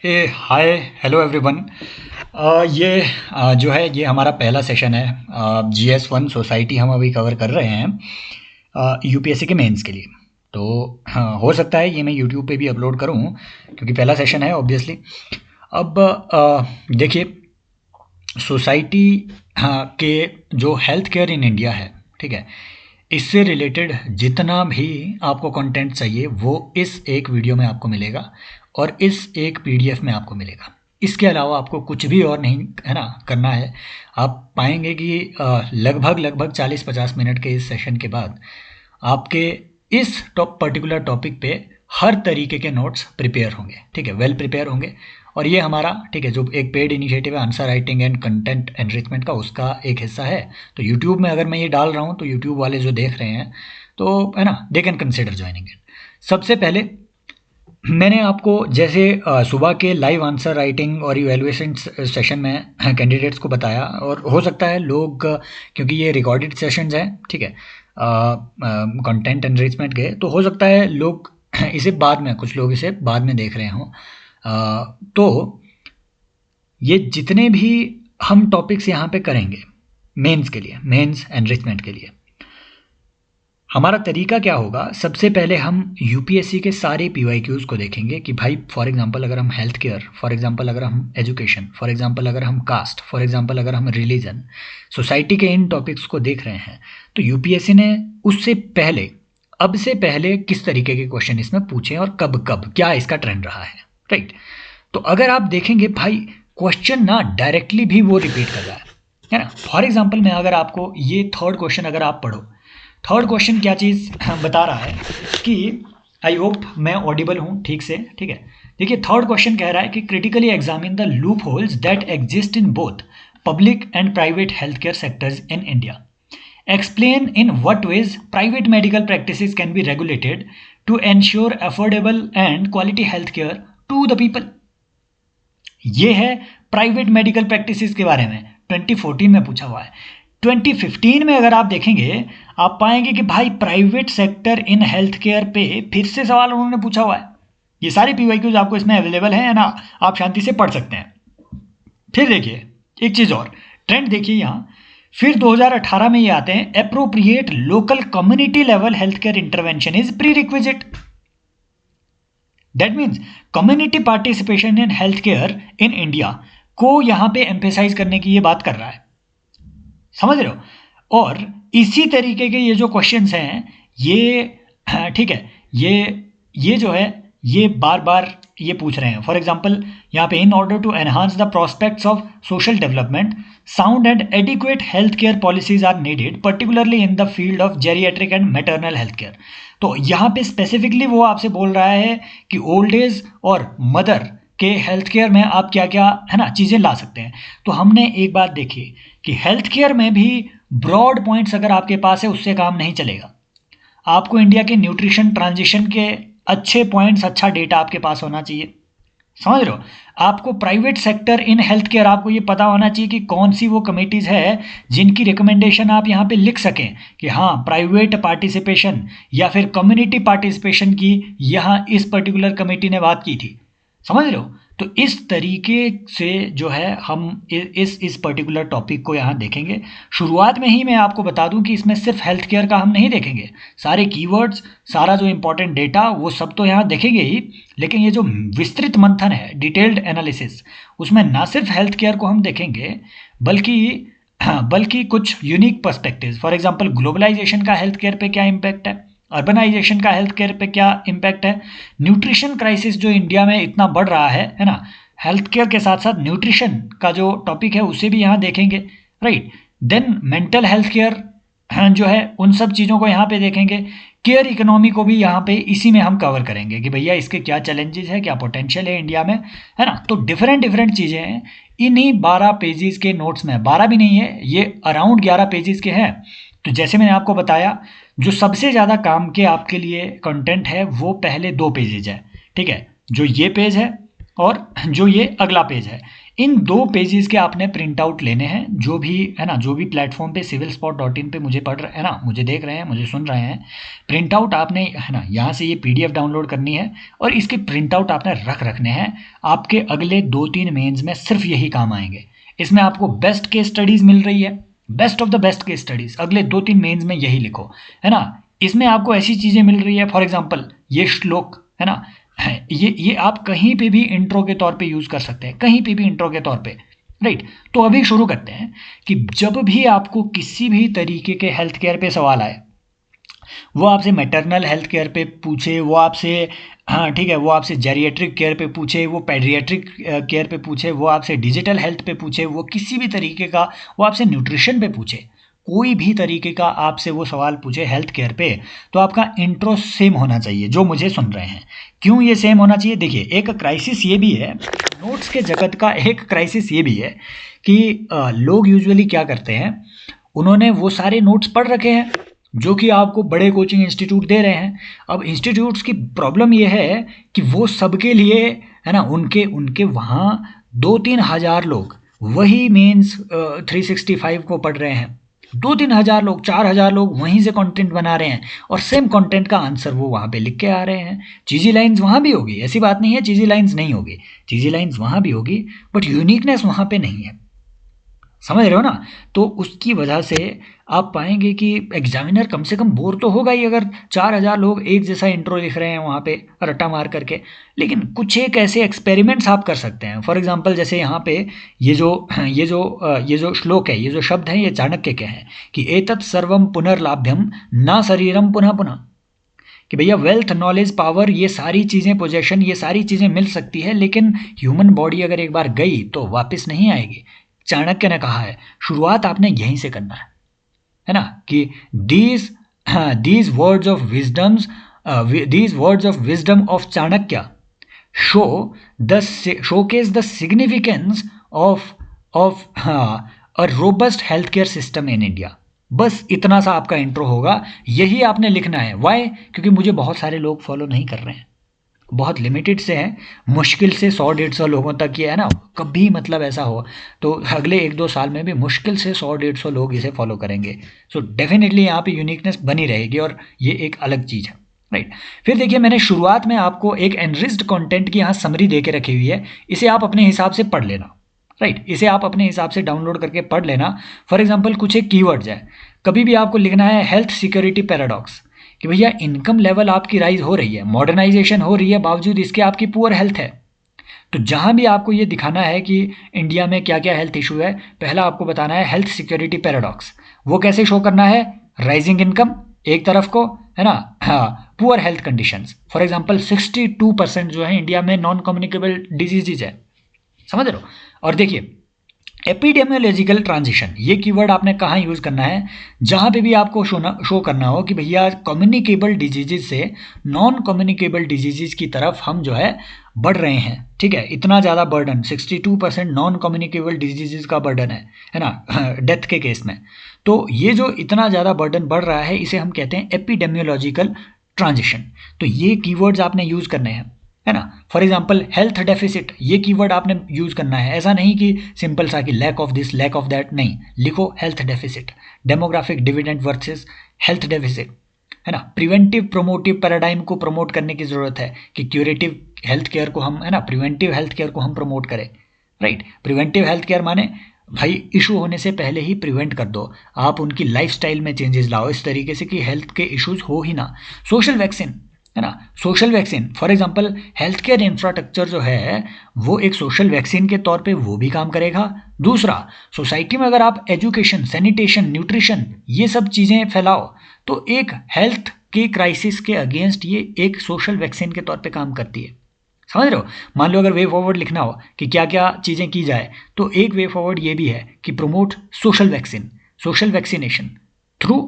Hi hello everyone. ये जो है ये हमारा पहला सेशन है। GS1 सोसाइटी हम अभी कवर कर रहे हैं यूपीएससी के मेंस के लिए। तो हाँ, हो सकता है ये मैं यूट्यूब पे भी अपलोड करूँ क्योंकि पहला सेशन है ऑब्वियसली। अब देखिए, सोसाइटी के जो हेल्थ केयर इन इंडिया है, ठीक है, इससे रिलेटेड जितना भी आपको कंटेंट चाहिए वो इस एक वीडियो में आपको मिलेगा और इस एक पीडीएफ में आपको मिलेगा। इसके अलावा आपको कुछ भी और नहीं है ना करना है। आप पाएंगे कि लगभग लगभग 40-50 मिनट के इस सेशन के बाद आपके इस पर्टिकुलर टॉपिक पे हर तरीके के नोट्स प्रिपेयर होंगे, ठीक है, वेल प्रिपेयर होंगे। और ये हमारा, ठीक है, जो एक पेड इनिशिएटिव है answer writing and content enrichment का, उसका एक हिस्सा है। तो यूट्यूब में अगर मैं ये डाल रहा हूँ तो यूट्यूब वाले जो देख रहे हैं तो है ना, they can consider joining it. सबसे पहले मैंने आपको जैसे सुबह के लाइव आंसर राइटिंग और इवैल्यूएशन सेशन में कैंडिडेट्स को बताया, और हो सकता है लोग क्योंकि ये रिकॉर्डेड सेशंस हैं, ठीक है, कंटेंट एनरिचमेंट के, तो हो सकता है लोग इसे बाद में, कुछ लोग इसे बाद में देख रहे हों। तो ये जितने भी हम टॉपिक्स यहाँ पे करेंगे मेंस के लिए, मेंस एनरिचमेंट के लिए, हमारा तरीका क्या होगा। सबसे पहले हम यूपीएससी के सारे पीवाईक्यूज को देखेंगे कि भाई फॉर एग्जांपल अगर हम हेल्थ केयर, फॉर एग्जांपल अगर हम एजुकेशन, फॉर एग्जांपल अगर हम कास्ट, फॉर एग्जांपल अगर हम रिलीजन, सोसाइटी के इन टॉपिक्स को देख रहे हैं, तो यूपीएससी ने उससे पहले, अब से पहले किस तरीके के क्वेश्चन इसमें पूछे और कब कब क्या इसका ट्रेंड रहा है, राइट। तो अगर आप देखेंगे भाई क्वेश्चन ना डायरेक्टली भी वो रिपीट कर रहा है ना। फॉर एग्जांपल मैं अगर आपको ये थर्ड क्वेश्चन अगर आप पढ़ो, थर्ड क्वेश्चन क्या चीज़ बता रहा है कि आई होप मैं ऑडिबल हूँ ठीक से, ठीक है। देखिए थर्ड क्वेश्चन कह रहा है कि critically examine the loopholes that exist in both public and private health care sectors in India. Explain in what ways private medical practices can be regulated to ensure affordable and quality health care to the people. ये है private medical practices के बारे में, 2014 में पूछा हुआ है। 2015 में अगर आप देखेंगे आप पाएंगे कि भाई private sector in health care पे फिर से सवाल उन्होंने पूछा हुआ है। ये सारे पीवाईक्यूज आपको इसमें अवेलेबल हैं ना, आप शांति से पढ़ सकते हैं। फिर देखिए एक चीज और, ट्रेंड देखिए यहाँ, फिर 2018 में ये आते हैं, appropriate local community level health care intervention is pre requisite. That means community participation in health care in India को यहां पे एम्फेसाइज करने की ये बात कर रहा है, समझ रहे हो। और इसी तरीके के ये जो क्वेश्चंस हैं ये, ठीक है, ये जो है ये बार बार ये पूछ रहे हैं। फॉर एग्जांपल यहाँ पे in order to enhance the prospects of social development sound and adequate health care policies are needed particularly in the field of geriatric and maternal health care. तो यहाँ पे स्पेसिफिकली वो आपसे बोल रहा है कि ओल्ड एज और मदर के हेल्थ केयर में आप क्या क्या है ना चीज़ें ला सकते हैं। तो हमने एक बात देखी कि हेल्थ केयर में भी ब्रॉड पॉइंट्स अगर आपके पास है उससे काम नहीं चलेगा। आपको इंडिया के न्यूट्रिशन ट्रांजिशन के अच्छे पॉइंट्स, अच्छा डेटा आपके पास होना चाहिए, समझ रहे हो। आपको private sector in health care, आपको ये पता होना चाहिए कि कौन सी वो कमेटीज है जिनकी रिकमेंडेशन आप यहाँ पे लिख सकें कि हाँ प्राइवेट पार्टिसिपेशन या फिर कम्युनिटी पार्टिसिपेशन की यहाँ इस पर्टिकुलर कमेटी ने बात की थी, समझ रहे हो। तो इस तरीके से जो है हम इस पर्टिकुलर टॉपिक को यहाँ देखेंगे। शुरुआत में ही मैं आपको बता दूं कि इसमें सिर्फ हेल्थ केयर का हम नहीं देखेंगे, सारे कीवर्ड्स, सारा जो इंपॉर्टेंट डेटा वो सब तो यहाँ देखेंगे ही, लेकिन ये जो विस्तृत मंथन है, डिटेल्ड एनालिसिस, उसमें ना सिर्फ हेल्थ केयर को हम देखेंगे बल्कि कुछ unique perspectives. For example globalisation का हेल्थ केयर पे क्या इम्पैक्ट है, अर्बनाइजेशन का हेल्थ केयर पे क्या इम्पैक्ट है, न्यूट्रिशन क्राइसिस जो इंडिया में इतना बढ़ रहा है ना, हेल्थ केयर के साथ साथ न्यूट्रिशन का जो टॉपिक है उसे भी यहाँ देखेंगे, right. Then mental health care जो है उन सब चीज़ों को यहाँ पे देखेंगे। केयर इकोनॉमी को भी यहाँ पे इसी में हम कवर करेंगे कि भैया इसके क्या चैलेंजेस है, क्या पोटेंशियल है इंडिया में, है ना। तो डिफरेंट डिफरेंट चीज़ें हैं इन्हीं 12 पेजेस के नोट्स में, 12 भी नहीं है, ये अराउंड 11 पेजेस के हैं। तो जैसे मैंने आपको बताया जो सबसे ज़्यादा काम के आपके लिए कंटेंट है वो पहले 2 पेजेज है, ठीक है, जो ये पेज है और जो ये अगला पेज है। इन 2 पेजेस के आपने प्रिंट आउट लेने हैं, जो भी है ना, जो भी प्लेटफॉर्म पे civilspot.in पे मुझे पढ़ रहे है ना, मुझे देख रहे हैं, मुझे सुन रहे हैं, प्रिंट आउट आपने है ना यहाँ से ये PDF डाउनलोड करनी है और इसके प्रिंट आउट आपने रखने हैं। आपके अगले 2-3 मेंस में सिर्फ यही काम आएंगे। इसमें आपको बेस्ट केस स्टडीज मिल रही है, best of the best case studies अगले 2-3 मेंस में यही लिखो, है ना। इसमें आपको ऐसी चीज़ें मिल रही है, फॉर एग्जाम्पल ये श्लोक है ना, ये आप कहीं पे भी इंट्रो के तौर पे यूज़ कर सकते हैं, कहीं पे भी इंट्रो के तौर पे, राइट। तो अभी शुरू करते हैं कि जब भी आपको किसी भी तरीके के हेल्थ केयर पे सवाल आए, वो आपसे मैटरनल हेल्थ केयर पे पूछे, वो आपसे हाँ ठीक है, वो आपसे जेरिएट्रिक केयर पे पूछे, वो पेडियाट्रिक केयर पे पूछे, वो आपसे डिजिटल हेल्थ पे पूछे, वो किसी भी तरीके का, वो आपसे न्यूट्रिशन पे पूछे, कोई भी तरीके का आपसे वो सवाल पूछे हेल्थ केयर पे, तो आपका इंट्रो सेम होना चाहिए, जो मुझे सुन रहे हैं। क्यों ये सेम होना चाहिए? देखिए, एक क्राइसिस ये भी है, नोट्स के जगत का एक क्राइसिस ये भी है कि लोग यूजुअली क्या करते हैं, उन्होंने वो सारे नोट्स पढ़ रखे हैं जो कि आपको बड़े कोचिंग इंस्टीट्यूट दे रहे हैं। अब इंस्टीट्यूट्स की प्रॉब्लम ये है कि वो सबके लिए है ना, उनके उनके वहाँ 2-3 हज़ार लोग वही मेंस 365 को पढ़ रहे हैं, 2-3 हज़ार लोग, 4,000 लोग वहीं से कंटेंट बना रहे हैं और सेम कंटेंट का आंसर वो वहाँ पे लिख के आ रहे हैं। चीज़ी लाइंस वहाँ भी होगी, ऐसी बात नहीं है चीज़ी लाइंस नहीं होगी, चीज़ी लाइंस वहाँ भी होगी, बट यूनिकनेस वहाँ पे नहीं है, समझ रहे हो ना। तो उसकी वजह से आप पाएंगे कि एग्जामिनर कम से कम बोर तो होगा ही, अगर 4,000 लोग एक जैसा इंट्रो लिख रहे हैं वहाँ पे रट्टा मार करके। लेकिन कुछ एक ऐसे एक्सपेरिमेंट्स आप कर सकते हैं, फॉर एग्जांपल जैसे यहाँ पे ये जो श्लोक है, ये जो शब्द हैं, ये चाणक्य के हैं कि एतत् सर्वम पुनर्लाभ्यम ना शरीरम पुनः पुनः, कि भैया वेल्थ, नॉलेज, पावर, ये सारी चीज़ें, पोजेशन, ये सारी चीज़ें मिल सकती है, लेकिन ह्यूमन बॉडी अगर एक बार गई तो वापस नहीं आएगी। चाणक्य ने कहा है, शुरुआत आपने यहीं से करना है ना, कि these words of wisdom's, these words of wisdom of Chanakya showcase the significance of a robust healthcare system in India। बस इतना सा आपका इंट्रो होगा, यही आपने लिखना है। वाई? क्योंकि मुझे बहुत सारे लोग फॉलो नहीं कर रहे हैं, बहुत लिमिटेड से हैं, मुश्किल से 100-150 लोगों तक ये है ना, कभी मतलब ऐसा हो तो अगले 1-2 साल में भी मुश्किल से 100-150 लोग इसे फॉलो करेंगे। सो डेफिनेटली यहाँ पे यूनिकनेस बनी रहेगी और ये एक अलग चीज़ है, राइट। फिर देखिए, मैंने शुरुआत में आपको एक एनरिच्ड कंटेंट की यहाँ समरी दे के रखी हुई है, इसे आप अपने हिसाब से पढ़ लेना, राइट। इसे आप अपने हिसाब से डाउनलोड करके पढ़ लेना। फॉर एग्जाम्पल कुछ एक कीवर्ड्स है, कभी भी आपको लिखना है हेल्थ सिक्योरिटी पैराडॉक्स, कि भैया इनकम लेवल आपकी राइज हो रही है, मॉडर्नाइजेशन हो रही है, बावजूद इसके आपकी पुअर हेल्थ है। तो जहाँ भी आपको ये दिखाना है कि इंडिया में क्या क्या हेल्थ इशू है, पहला आपको बताना है हेल्थ सिक्योरिटी पैराडॉक्स। वो कैसे शो करना है? राइजिंग इनकम एक तरफ को, है ना, हाँ, poor health conditions. For example 62% जो है इंडिया में नॉन कम्युनिकेबल डिजीजेज है, समझ रहे हो। और देखिए, एपिडेमियोलॉजिकल ट्रांजिशन, ये कीवर्ड आपने कहाँ यूज़ करना है? जहाँ पे भी आपको शो करना हो कि भैया कम्युनिकेबल डिजीजेज से नॉन कम्युनिकेबल डिजीजेज की तरफ हम जो है बढ़ रहे हैं, ठीक है। इतना ज़्यादा बर्डन, 62% नॉन कम्युनिकेबल डिजीजेज का बर्डन है ना, डेथ के केस में। तो ये जो इतना ज़्यादा बर्डन बढ़ रहा है, इसे हम कहते हैं एपिडेमियोलॉजिकल ट्रांजिशन। तो ये कीवर्ड्स आपने यूज़ करने हैं, है ना। फॉर एग्जाम्पल हेल्थ डेफिसिट, ये कीवर्ड आपने यूज़ करना है। ऐसा नहीं कि सिंपल सा कि lack of this, lack of that, नहीं, लिखो health deficit. Demographic dividend versus health deficit, है ना। प्रिवेंटिव प्रोमोटिव पैराडाइम को प्रमोट करने की ज़रूरत है कि क्यूरेटिव हेल्थ केयर को हम, है ना, प्रिवेंटिव हेल्थ केयर को हम प्रमोट करें, राइट। प्रिवेंटिव हेल्थ केयर माने भाई इशू होने से पहले ही प्रिवेंट कर दो, आप उनकी लाइफस्टाइल में चेंजेस लाओ इस तरीके से कि हेल्थ के इश्यूज हो ही ना। सोशल वैक्सीन, है ना, social vaccine, for example health care infrastructure जो है वो एक सोशल वैक्सीन के तौर पे वो भी काम करेगा। दूसरा, सोसाइटी में अगर आप एजुकेशन, सैनिटेशन, न्यूट्रिशन, ये सब चीज़ें फैलाओ तो एक हेल्थ के क्राइसिस के अगेंस्ट ये एक सोशल वैक्सीन के तौर पे काम करती है, समझ रहे हो। मान लो अगर वे फॉरवर्ड लिखना हो कि क्या क्या चीज़ें की जाए, तो एक वे फॉरवर्ड ये भी है कि promote social vaccine, social vaccination through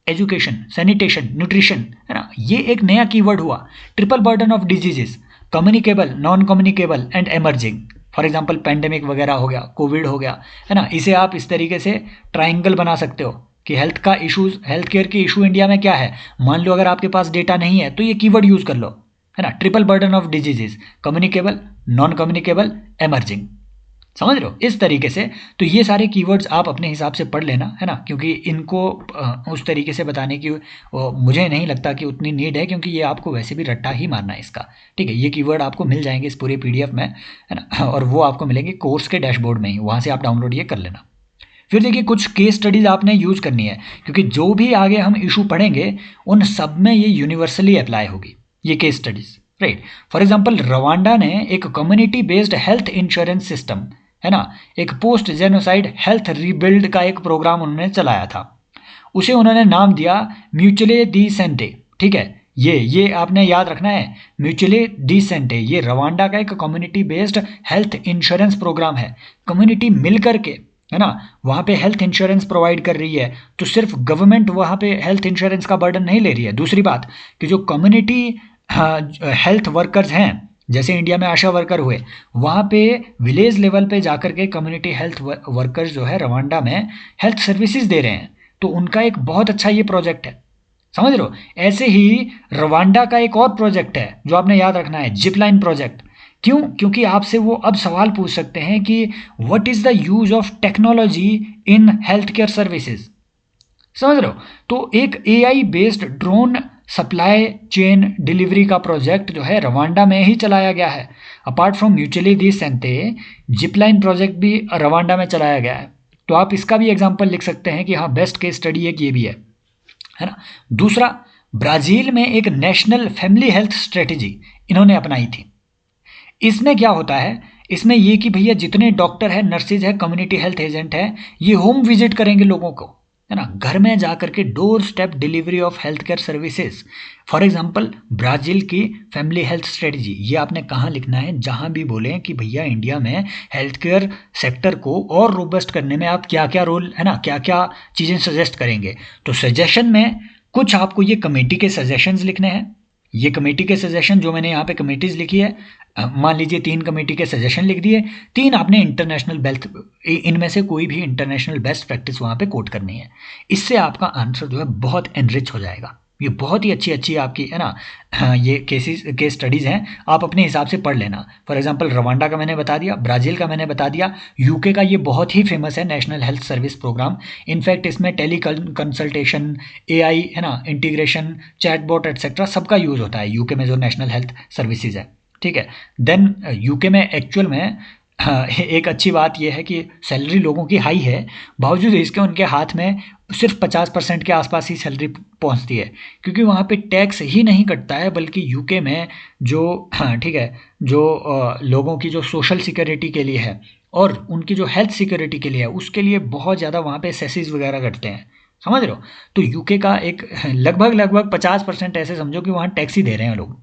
education, sanitation, nutrition, है ना। ये एक नया कीवर्ड हुआ। Triple burden of diseases, communicable, non communicable and emerging. For example pandemic वगैरह हो गया, कोविड हो गया, है ना। इसे आप इस तरीके से ट्राइंगल बना सकते हो कि हेल्थ का इशूज, हेल्थ केयर के इशू इंडिया में क्या है। मान लो अगर आपके पास डेटा नहीं है तो ये कीवर्ड यूज कर लो, है ना। Triple burden of diseases, communicable, non communicable, emerging, समझ रहे हो इस तरीके से। तो ये सारे कीवर्ड्स आप अपने हिसाब से पढ़ लेना, है ना, क्योंकि इनको उस तरीके से बताने की मुझे नहीं लगता कि उतनी नीड है, क्योंकि ये आपको वैसे भी रट्टा ही मारना है इसका। ठीक है, ये कीवर्ड आपको मिल जाएंगे इस पूरे पीडीएफ में, है ना, और वो आपको मिलेंगे कोर्स के डैशबोर्ड में ही, वहाँ से आप डाउनलोड ये कर लेना। फिर देखिए कुछ केस स्टडीज़ आपने यूज़ करनी है, क्योंकि जो भी आगे हम इशू पढ़ेंगे उन सब में ये यूनिवर्सली अप्लाई होगी ये case studies, right. For example Rwanda ने एक community based health insurance system, है ना, एक पोस्ट जेनोसाइड हेल्थ रीबिल्ड का एक प्रोग्राम उन्होंने चलाया था। उसे उन्होंने नाम दिया म्यूचुअले दी सेंटे। ठीक है, ये आपने याद रखना है, म्यूचुअली डी सेंटे ये रवांडा का एक community based health insurance programme है। कम्युनिटी मिल करके, है ना, वहाँ पे हेल्थ इंश्योरेंस प्रोवाइड कर रही है, तो सिर्फ गवर्नमेंट वहाँ पे हेल्थ इंश्योरेंस का बर्डन नहीं ले रही है। दूसरी बात कि जो कम्युनिटी हेल्थ वर्कर्स हैं, जैसे इंडिया में आशा वर्कर हुए, वहाँ पे विलेज लेवल पे जाकर के कम्युनिटी हेल्थ वर्कर्स जो है रवांडा में हेल्थ सर्विसेज दे रहे हैं, तो उनका एक बहुत अच्छा ये प्रोजेक्ट है। समझ रहे हो। ऐसे ही रवांडा का एक और प्रोजेक्ट है जो आपने याद रखना है, जिप लाइन प्रोजेक्ट। क्यों? क्योंकि आपसे वो अब सवाल पूछ सकते हैं कि what is the use of technology in health care services. समझ रहे हो। तो एक AI based drone supply chain delivery का प्रोजेक्ट जो है रवांडा में ही चलाया गया है। अपार्ट फ्रॉम म्यूचुअली दी सेंटे, जिपलाइन प्रोजेक्ट भी रवांडा में चलाया गया है। तो आप इसका भी एग्जाम्पल लिख सकते हैं कि हाँ बेस्ट केस स्टडी एक ये भी है ना। दूसरा, ब्राजील में एक नेशनल फैमिली हेल्थ स्ट्रेटेजी इन्होंने अपनाई थी। इसमें क्या होता है, इसमें ये कि भैया जितने डॉक्टर है, नर्सेज है, कम्युनिटी हेल्थ एजेंट है, ये होम विजिट करेंगे लोगों को, है ना, घर में जा करके door step delivery of health care services. For example Brazil की फैमिली हेल्थ स्ट्रेटजी, ये आपने कहाँ लिखना है, जहाँ भी बोलें कि भैया इंडिया में हेल्थ केयर सेक्टर को और रोबस्ट करने में आप क्या क्या रोल, है ना, क्या क्या चीज़ें सजेस्ट करेंगे। तो सजेशन में कुछ आपको ये कमेटी के सजेशंस लिखने हैं। ये कमेटी के सजेशन जो मैंने यहाँ पे कमेटीज लिखी है, मान लीजिए 3 कमेटी के सजेशन लिख दिए, 3 आपने इंटरनेशनल बेस्ट, इनमें से कोई भी इंटरनेशनल बेस्ट प्रैक्टिस वहाँ पे कोट करनी है। इससे आपका आंसर जो है बहुत एनरिच हो जाएगा। ये बहुत ही अच्छी आपकी, है ना, ये केस स्टडीज़ हैं, आप अपने हिसाब से पढ़ लेना। फॉर एग्जांपल रवांडा का मैंने बता दिया, ब्राज़ील का मैंने बता दिया, यूके का ये बहुत ही फेमस है national health service programme. In fact इसमें टेली कंसल्टेशन, एआई, है ना, इंटीग्रेशन, चैटबॉट एटसेट्रा सबका यूज़ होता है यूके में जो नेशनल हेल्थ सर्विसेज है। ठीक है। देन यूके में एक्चुअल में एक अच्छी बात यह है कि सैलरी लोगों की हाई है, बावजूद इसके उनके हाथ में सिर्फ 50% के आसपास ही सैलरी पहुंचती है, क्योंकि वहाँ पे टैक्स ही नहीं कटता है, बल्कि यूके में जो ठीक है, जो लोगों की जो सोशल सिक्योरिटी के लिए है और उनकी जो हेल्थ सिक्योरिटी के लिए है, उसके लिए बहुत ज़्यादा वहाँ पे सेसेस वगैरह कटते हैं। समझ रहे हो। तो यूके का एक लगभग 50% ऐसे समझो कि वहाँ टैक्स ही दे रहे हैं लोग,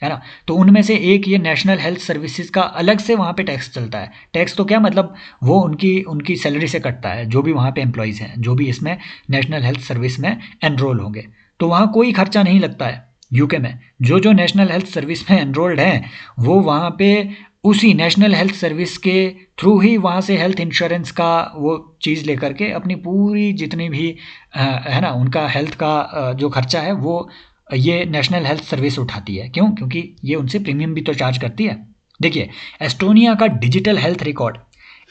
है ना। तो उनमें से एक ये नेशनल हेल्थ सर्विसेज का अलग से वहाँ पे टैक्स चलता है। टैक्स तो क्या मतलब, वो उनकी सैलरी से कटता है, जो भी वहाँ पे एम्प्लॉयज़ हैं, जो भी इसमें नेशनल हेल्थ सर्विस में एनरोल होंगे, तो वहाँ कोई खर्चा नहीं लगता है यूके में। जो नेशनल हेल्थ सर्विस में एनरोल्ड हैं वो वहाँ पे उसी नेशनल हेल्थ सर्विस के थ्रू ही वहाँ से हेल्थ इंश्योरेंस का वो चीज़ लेकर के अपनी पूरी जितनी भी है ना, उनका हेल्थ का जो खर्चा है वो ये नेशनल हेल्थ सर्विस उठाती है। क्यों? क्योंकि ये उनसे प्रीमियम भी तो चार्ज करती है। देखिए एस्टोनिया का डिजिटल हेल्थ रिकॉर्ड,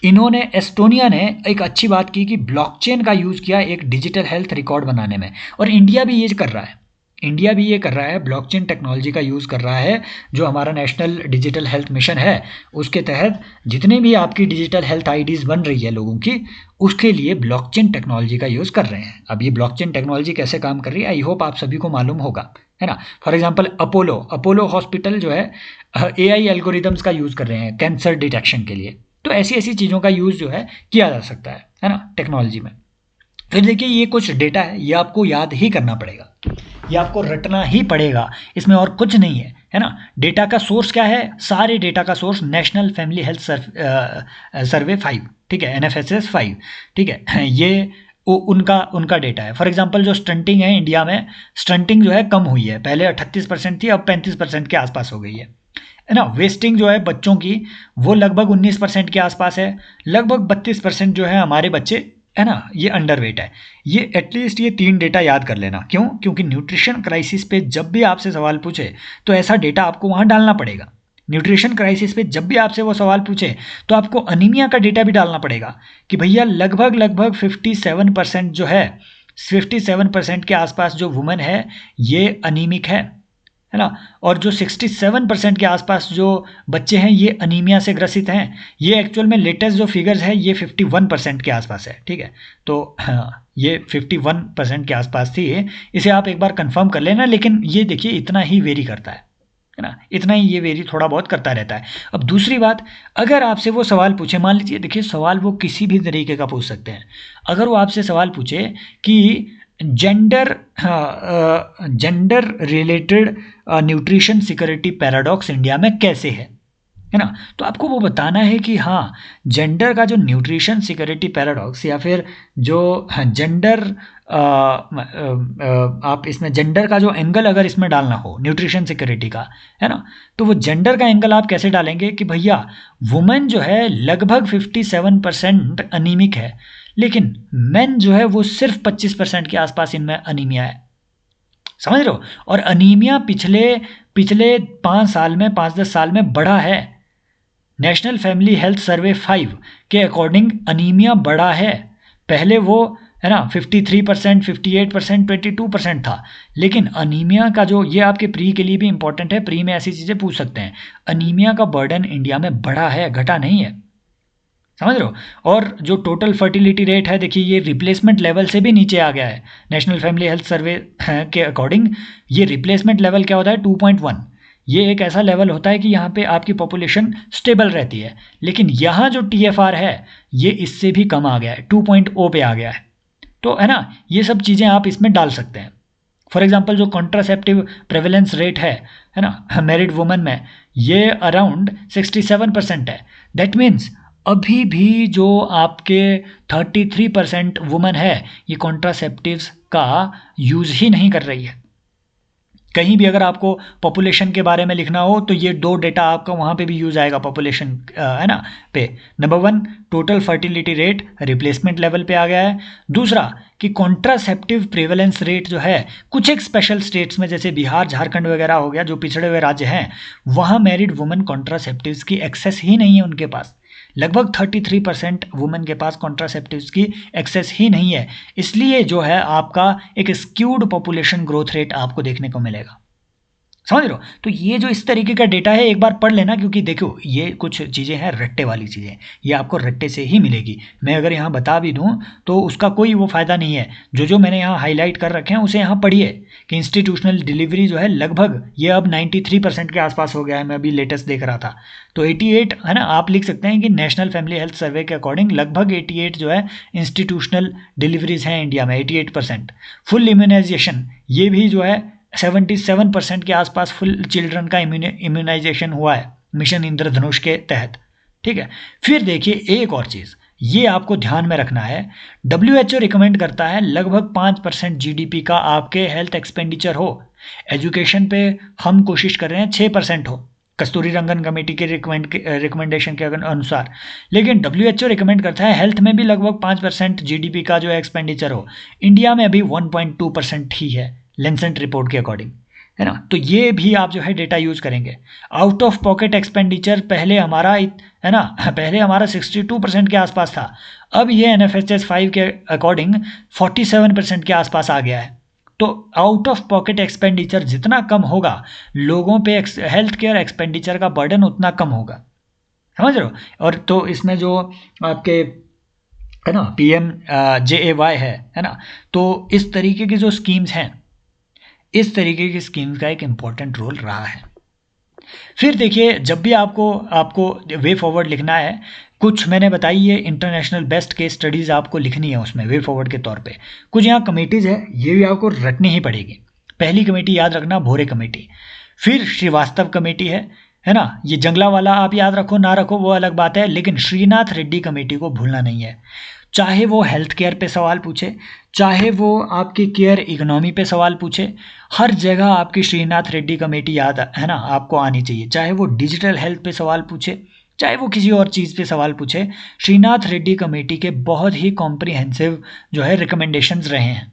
इन्होंने एस्टोनिया ने एक अच्छी बात की कि ब्लॉकचेन का यूज़ किया एक डिजिटल हेल्थ रिकॉर्ड बनाने में, और इंडिया भी ये कर रहा है। इंडिया भी ये कर रहा है, ब्लॉकचेन टेक्नोलॉजी का यूज़ कर रहा है। जो हमारा नेशनल डिजिटल हेल्थ मिशन है उसके तहत जितने भी आपकी डिजिटल हेल्थ आईडीज़ बन रही है लोगों की, उसके लिए ब्लॉकचेन टेक्नोलॉजी का यूज़ कर रहे हैं। अब ये ब्लॉकचेन टेक्नोलॉजी कैसे काम कर रही है, आई होप आप सभी को मालूम होगा, है ना। फॉर एग्जांपल अपोलो हॉस्पिटल जो है एआई एल्गोरिदम्स का यूज़ कर रहे हैं कैंसर डिटेक्शन के लिए। तो ऐसी चीज़ों का यूज़ जो है किया जा सकता है ना, टेक्नोलॉजी में। फिर देखिए ये कुछ डेटा है, ये आपको याद ही करना पड़ेगा, ये आपको रटना ही पड़ेगा, इसमें और कुछ नहीं है ना। डेटा का सोर्स क्या है, सारे डेटा का source national family health survey 5, ठीक है, NFHS 5, ठीक है, ये उनका डेटा है। फॉर एग्जांपल जो स्टंटिंग है इंडिया में, स्टंटिंग जो है कम हुई है, पहले 38% थी, अब 35% के आसपास हो गई है ना। वेस्टिंग जो है बच्चों की वो लगभग 19% के आसपास है, लगभग 32% जो है हमारे बच्चे, है ना, ये अंडर वेट है। ये एटलीस्ट ये 3 डेटा याद कर लेना। क्यों? क्योंकि न्यूट्रिशन क्राइसिस पे जब भी आपसे सवाल पूछे तो ऐसा डेटा आपको वहाँ डालना पड़ेगा। न्यूट्रिशन क्राइसिस पे जब भी आपसे वो सवाल पूछे तो आपको अनीमिया का डेटा भी डालना पड़ेगा कि भैया लगभग 57% जो है, 57% के आसपास जो वुमेन है ये अनीमिक है ना, और जो 67% के आसपास जो बच्चे हैं ये अनीमिया से ग्रसित हैं। ये एक्चुअल में लेटेस्ट जो फिगर्स है ये 51% के आसपास है, ठीक है। तो हाँ, ये 51% के आसपास थी, इसे आप एक बार कंफर्म कर लेना। लेकिन ये देखिए इतना ही वेरी करता है ना, इतना ही ये वेरी थोड़ा बहुत करता रहता है। अब दूसरी बात, अगर आपसे वो सवाल पूछे, मान लीजिए देखिए सवाल वो किसी भी तरीके का पूछ सकते हैं। अगर वो आपसे सवाल पूछे कि gender related nutrition security paradox India में कैसे है ना, तो आपको वो बताना है कि हाँ, जेंडर का जो न्यूट्रिशन सिक्योरिटी पैराडॉक्स या फिर जो जेंडर आप इसमें जेंडर का जो एंगल अगर इसमें डालना हो न्यूट्रिशन सिक्योरिटी का, है ना, तो वो जेंडर का एंगल आप कैसे डालेंगे कि भैया वुमेन जो है लगभग 57% अनीमिक है, लेकिन मेन जो है वो सिर्फ 25% के आसपास इनमें अनीमिया है। समझ रहे हो? और अनीमिया पिछले 5-10 साल में बढ़ा है। नेशनल फैमिली हेल्थ सर्वे 5 के अकॉर्डिंग अनीमिया बढ़ा है। पहले वो है ना 53%, 58%, 22% था, लेकिन अनीमिया का जो, ये आपके प्री के लिए भी इंपॉर्टेंट है, प्री में ऐसी चीज़ें पूछ सकते हैं, अनीमिया का बर्डन इंडिया में बढ़ा है, घटा नहीं है। समझ रहे हो? और जो टोटल फर्टिलिटी रेट है देखिए ये रिप्लेसमेंट लेवल से भी नीचे आ गया है। नेशनल फैमिली हेल्थ सर्वे के अकॉर्डिंग ये रिप्लेसमेंट लेवल क्या होता है 2.1। ये एक ऐसा लेवल होता है कि यहाँ पे आपकी पॉपुलेशन स्टेबल रहती है, लेकिन यहाँ जो TFR है ये इससे भी कम आ गया है, 2.0 पे आ गया है। तो है ना, ये सब चीज़ें आप इसमें डाल सकते हैं। फॉर एग्जाम्पल जो कॉन्ट्रासेप्टिव प्रेवलेंस रेट है ना मैरिड वुमेन में, ये अराउंड 67% है। दैट मीन्स अभी भी जो आपके 33% वुमेन है ये कॉन्ट्रासेप्टिव्स का यूज़ ही नहीं कर रही है। कहीं भी अगर आपको पॉपुलेशन के बारे में लिखना हो तो ये 2 डेटा आपका वहाँ पे भी यूज़ आएगा पॉपुलेशन है ना पे। Number 1 total fertility rate replacement level पे आ गया है। दूसरा कि कॉन्ट्रासेप्टिव प्रेवलेंस रेट जो है कुछ एक स्पेशल स्टेट्स में जैसे बिहार, झारखंड वगैरह हो गया, जो पिछड़े हुए राज्य हैं, वहाँ मैरिड वुमेन कॉन्ट्रासेप्टिव्स की एक्सेस ही नहीं है उनके पास। लगभग 33% वुमेन के पास कॉन्ट्रासेप्टिव्स की एक्सेस ही नहीं है, इसलिए जो है आपका एक स्क्यूड पॉपुलेशन ग्रोथ रेट आपको देखने को मिलेगा। समझ रहे हो? तो ये जो इस तरीके का डेटा है एक बार पढ़ लेना, क्योंकि देखो ये कुछ चीज़ें हैं रट्टे वाली चीज़ें, ये आपको रट्टे से ही मिलेगी। मैं अगर यहाँ बता भी दूँ तो उसका कोई वो फ़ायदा नहीं है। जो मैंने यहाँ हाईलाइट कर रखे हैं उसे यहाँ पढ़िए कि इंस्टीट्यूशनल डिलीवरी जो है लगभग ये अब 93% के आसपास हो गया है। मैं अभी लेटेस्ट देख रहा था तो 88 है ना, आप लिख सकते हैं कि नेशनल फैमिली हेल्थ सर्वे के अकॉर्डिंग लगभग 88 जो है इंस्टीट्यूशनल डिलीवरीज हैं इंडिया में, 88%। फुल इम्यूनाइजेशन ये भी जो है 77% के आसपास फुल चिल्ड्रन का इम्यूनाइजेशन हुआ है मिशन इंद्रधनुष के तहत। ठीक है, फिर देखिए एक और चीज़ ये आपको ध्यान में रखना है, WHO रिकमेंड करता है लगभग 5% GDP का आपके हेल्थ एक्सपेंडिचर हो। एजुकेशन पे हम कोशिश कर रहे हैं 6% हो, कस्तूरी रंगन कमेटी के रिकमेंडेशन के अनुसार। लेकिन WHO रिकमेंड करता है हेल्थ में भी लगभग 5% GDP का जो एक्सपेंडिचर हो। इंडिया में अभी 1.2% ही है लेंसेंट रिपोर्ट के अकॉर्डिंग, है ना। तो ये भी आप जो है डेटा यूज करेंगे। आउट ऑफ पॉकेट एक्सपेंडिचर पहले हमारा है ना, पहले हमारा 62% के आसपास था, अब ये NFHS 5 के अकॉर्डिंग 47% के आसपास आ गया है। तो आउट ऑफ पॉकेट एक्सपेंडिचर जितना कम होगा लोगों पे हेल्थ केयर एक्सपेंडिचर का बर्डन उतना कम होगा। समझ रहे हो? और तो इसमें जो आपके है ना PMJAY है ना, तो इस तरीके की जो स्कीम्स हैं, इस तरीके की स्कीम्स का एक इम्पॉर्टेंट रोल रहा है। फिर देखिए जब भी आपको वे फॉरवर्ड लिखना है, कुछ मैंने बताई है इंटरनेशनल बेस्ट केस स्टडीज़ आपको लिखनी है उसमें वे फॉरवर्ड के तौर पे। कुछ यहाँ कमेटीज़ है ये भी आपको रटनी ही पड़ेगी। पहली कमेटी याद रखना भोरे कमेटी, फिर श्रीवास्तव कमेटी है ना, ये जंगला वाला आप याद रखो ना रखो वो अलग बात है, लेकिन श्रीनाथ रेड्डी कमेटी को भूलना नहीं है। चाहे वो हेल्थ केयर पे सवाल पूछे, चाहे वो आपकी केयर इकोनॉमी पे सवाल पूछे, हर जगह आपकी श्रीनाथ रेड्डी कमेटी याद है ना आपको आनी चाहिए। चाहे वो डिजिटल हेल्थ पे सवाल पूछे, चाहे वो किसी और चीज़ पे सवाल पूछे, श्रीनाथ रेड्डी कमेटी के बहुत ही कॉम्प्रिहेंसिव जो है रिकमेंडेशंस रहे हैं।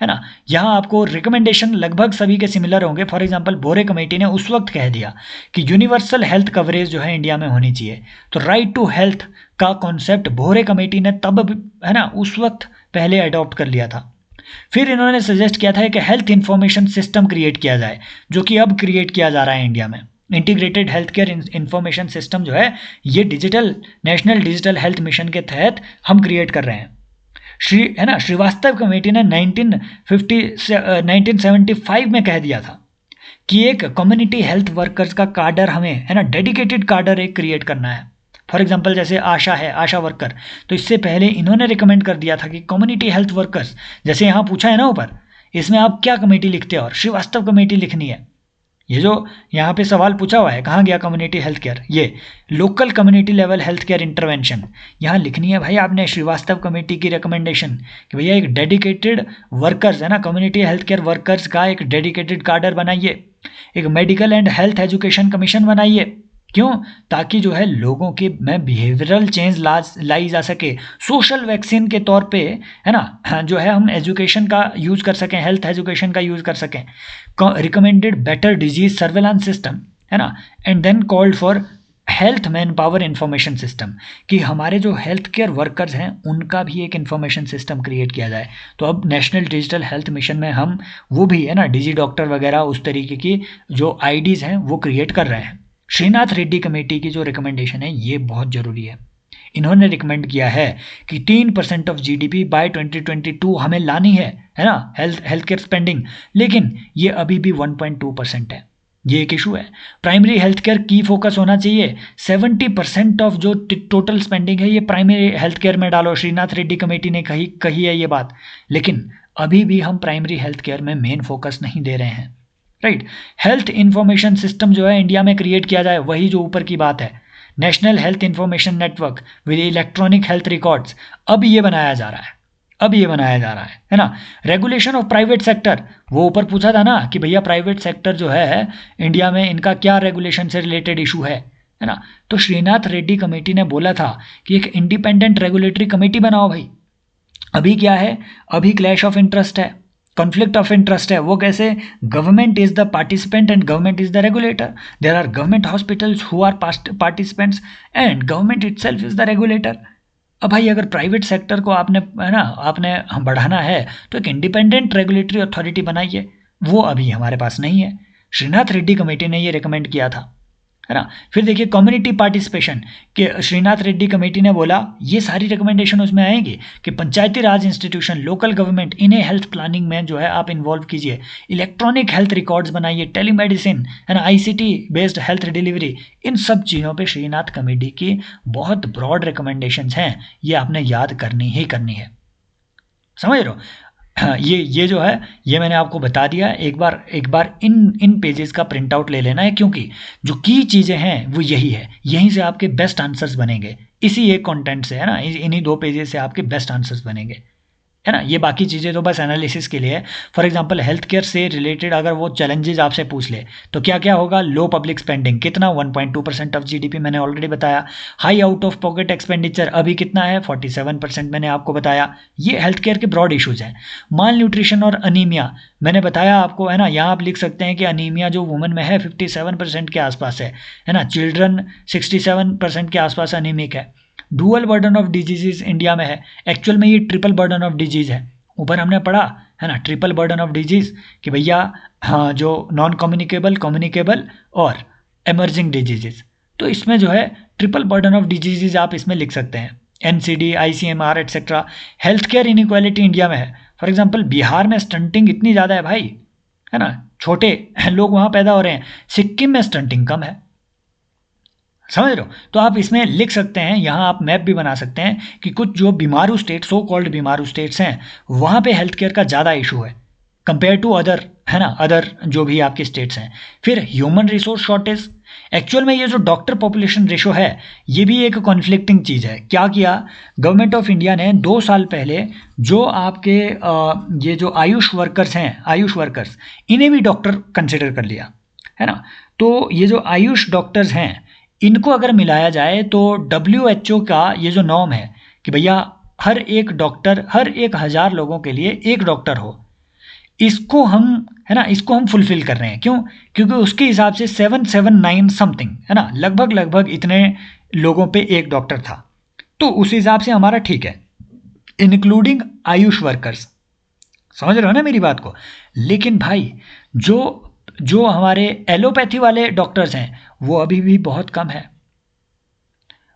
है ना। यहाँ आपको रिकमेंडेशन लगभग सभी के सिमिलर होंगे। फॉर एग्जांपल बोरे कमेटी ने उस वक्त कह दिया कि यूनिवर्सल हेल्थ कवरेज जो है इंडिया में होनी चाहिए। तो राइट टू हेल्थ का कॉन्सेप्ट बोरे कमेटी ने तब है ना उस वक्त पहले अडॉप्ट कर लिया था। फिर इन्होंने सजेस्ट किया था कि हेल्थ इंफॉर्मेशन सिस्टम क्रिएट किया जाए, जो कि अब क्रिएट किया जा रहा है इंडिया में। Integrated health care information system जो है ये digital national digital health mission के तहत हम क्रिएट कर रहे हैं। श्रीवास्तव कमेटी ने 1975 में कह दिया था कि एक कम्युनिटी हेल्थ वर्कर्स का कार्डर हमें है ना डेडिकेटेड कार्डर एक क्रिएट करना है। फॉर एग्जांपल जैसे आशा है, आशा वर्कर, तो इससे पहले इन्होंने रिकमेंड कर दिया था कि कम्युनिटी हेल्थ वर्कर्स, जैसे यहाँ पूछा है ना ऊपर, इसमें आप क्या कमेटी लिखते हो, और श्रीवास्तव कमेटी लिखनी है। ये जो यहाँ पे सवाल पूछा हुआ है कहाँ गया कम्युनिटी हेल्थ केयर, ये local community level health care intervention, यहाँ लिखनी है भाई आपने श्रीवास्तव कमेटी की रिकमेंडेशन कि भैया एक डेडिकेटेड वर्कर्स है ना कम्युनिटी हेल्थ केयर वर्कर्स का एक डेडिकेटेड कार्डर बनाइए, एक medical and health education commission बनाइए। क्यों? ताकि जो है लोगों के में बिहेवियरल चेंज लाई जा सके, सोशल वैक्सीन के तौर पे है ना जो है हम एजुकेशन का यूज़ कर सकें, हेल्थ एजुकेशन का यूज़ कर सकें। Recommended better disease surveillance system है ना, and then called for health manpower information system, कि हमारे जो हेल्थ केयर वर्कर्स हैं उनका भी एक इंफॉर्मेशन सिस्टम क्रिएट किया जाए। तो अब नेशनल डिजिटल हेल्थ मिशन में हम वो भी है ना डिजी डॉक्टर वगैरह उस तरीके की जो आईडीज़ हैं वो क्रिएट कर रहे हैं। श्रीनाथ रेड्डी कमेटी की जो रिकमेंडेशन है ये बहुत ज़रूरी है। इन्होंने रिकमेंड किया है कि 3% ऑफ जीडीपी बाय 2022 हमें लानी है ना हेल्थ केयर स्पेंडिंग, लेकिन ये अभी भी 1.2% है। ये एक इशू है। प्राइमरी हेल्थ केयर की फोकस होना चाहिए। 70% ऑफ जो टोटल स्पेंडिंग है ये प्राइमरी हेल्थ केयर में डालो। श्रीनाथ रेड्डी कमेटी ने कही है ये बात, लेकिन अभी भी हम प्राइमरी हेल्थ केयर में मेन फोकस नहीं दे रहे हैं। राइट। हेल्थ इंफॉर्मेशन सिस्टम जो है इंडिया में क्रिएट किया जाए, वही जो ऊपर की बात है, national health information network with electronic health records, अब ये बनाया जा रहा है ना। रेगुलेशन ऑफ प्राइवेट सेक्टर, वो ऊपर पूछा था ना कि भैया प्राइवेट सेक्टर जो है इंडिया में इनका क्या रेगुलेशन से रिलेटेड इशू है ना। तो श्रीनाथ रेड्डी कमेटी ने बोला था कि एक इंडिपेंडेंट रेगुलेटरी कमेटी बनाओ भाई। अभी क्या है, अभी क्लैश ऑफ इंटरेस्ट है, कॉन्फ्लिक्ट ऑफ इंटरेस्ट है। वो कैसे? Government is the participant and government is the regulator. There are government hospitals who are participants and government itself is the regulator. अब भाई अगर प्राइवेट सेक्टर को आपने है ना आपने बढ़ाना है तो एक इंडिपेंडेंट रेगुलेटरी अथॉरिटी बनाइए, वो अभी हमारे पास नहीं है। श्रीनाथ रेड्डी कमेटी ने ये रिकमेंड किया था, है ना। फिर देखिए कम्युनिटी पार्टिसिपेशन के श्रीनाथ रेड्डी कमेटी ने बोला ये सारी रिकमेंडेशन उसमें आएंगी कि पंचायती राज इंस्टीट्यूशन, लोकल गवर्नमेंट, इन्हें हेल्थ प्लानिंग में जो है आप इन्वॉल्व कीजिए, इलेक्ट्रॉनिक हेल्थ रिकॉर्ड्स बनाइए, टेलीमेडिसिन है ना, आईसीटी बेस्ड हेल्थ डिलीवरी। इन सब चीज़ों पे श्रीनाथ कमेटी की बहुत ब्रॉड रिकमेंडेशंस हैं, ये आपने याद करनी ही करनी है। समझ रहे हो? ये जो है ये मैंने आपको बता दिया। एक बार इन पेजेस का प्रिंट आउट ले लेना है, क्योंकि जो की चीज़ें हैं वो यही है, यहीं से आपके बेस्ट आंसर्स बनेंगे, इसी एक कंटेंट से है ना, इन्हीं 2 पेजेस से आपके बेस्ट आंसर्स बनेंगे, है ना। ये बाकी चीज़ें तो बस एनालिसिस के लिए है। फॉर एग्जांपल हेल्थ केयर से रिलेटेड अगर वो चैलेंजेस आपसे पूछ ले तो क्या क्या होगा? लो पब्लिक स्पेंडिंग, कितना? 1.2% ऑफ जीडीपी, मैंने ऑलरेडी बताया। High out of pocket expenditure अभी कितना है? 47%, मैंने आपको बताया। ये हेल्थ केयर के ब्रॉड इशूज़ हैं। माल न्यूट्रिशन और अनीमिया, मैंने बताया आपको, है ना। यहाँ आप लिख सकते हैं कि अनीमिया जो वुमेन में है 57% के आसपास है ना। चिल्ड्रन 67% के आसपास अनीमिक है। Dual burden of diseases India में है, एक्चुअल में ये ट्रिपल बर्डन ऑफ डिजीज है। ऊपर हमने पढ़ा है ना ट्रिपल बर्डन ऑफ डिजीज कि भैया हाँ जो नॉन कम्युनिकेबल, कम्युनिकेबल और एमर्जिंग डिजीजेज, तो इसमें जो है ट्रिपल बर्डन ऑफ डिजीजेज आप इसमें लिख सकते हैं, NCD, ICMR etcetera. Health care inequality India में है। फॉर एग्जांपल बिहार में स्टंटिंग इतनी ज़्यादा है भाई, है ना, छोटे लोग वहाँ पैदा हो रहे हैं। सिक्किम में स्टंटिंग कम है, समझ रहे हो? तो आप इसमें लिख सकते हैं, यहाँ आप मैप भी बना सकते हैं कि कुछ जो बीमारू स्टेट, सो कॉल्ड बीमारू स्टेट्स हैं, वहाँ पे हेल्थ केयर का ज़्यादा इशू है कंपेयर टू अदर, है ना, अदर जो भी आपके स्टेट्स हैं। फिर ह्यूमन रिसोर्स शॉर्टेज, एक्चुअल में ये जो डॉक्टर पॉपुलेशन रेशो है ये भी एक कॉन्फ्लिक्टिंग चीज़ है। क्या किया गवर्नमेंट ऑफ इंडिया ने 2 साल पहले जो आपके ये जो आयुष वर्कर्स हैं, आयुष वर्कर्स, इन्हें भी डॉक्टर कंसिडर कर लिया, है ना। तो ये जो आयुष डॉक्टर्स हैं इनको अगर मिलाया जाए तो WHO का ये जो नॉर्म है कि भैया हर एक डॉक्टर, हर 1000 लोगों के लिए एक डॉक्टर हो, इसको हम, है ना, इसको हम फुलफिल कर रहे हैं। क्यों? क्योंकि उसके हिसाब से 779 समथिंग, है ना, लगभग लगभग इतने लोगों पे एक डॉक्टर था। तो उस हिसाब से हमारा ठीक है, इंक्लूडिंग आयुष वर्कर्स। समझ रहे हो ना मेरी बात को? लेकिन भाई जो जो हमारे एलोपैथी वाले डॉक्टर्स हैं वो अभी भी बहुत कम है,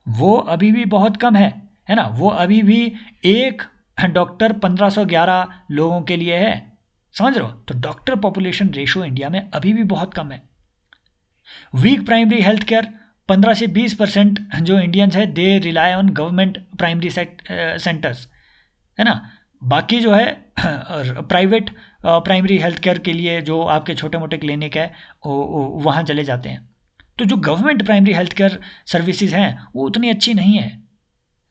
वो अभी भी बहुत कम है ना। वो अभी भी एक डॉक्टर 1511 लोगों के लिए है। समझ रहे हो? तो डॉक्टर पॉपुलेशन रेशो इंडिया में अभी भी बहुत कम है। वीक प्राइमरी हेल्थ केयर, 15 से 20% जो इंडियंस है they rely on government primary centres, है ना। बाकी जो है प्राइवेट प्राइमरी हेल्थ केयर के लिए जो आपके छोटे मोटे क्लिनिक है वहाँ चले जाते हैं। तो जो government primary health care services हैं वो उतनी अच्छी नहीं है।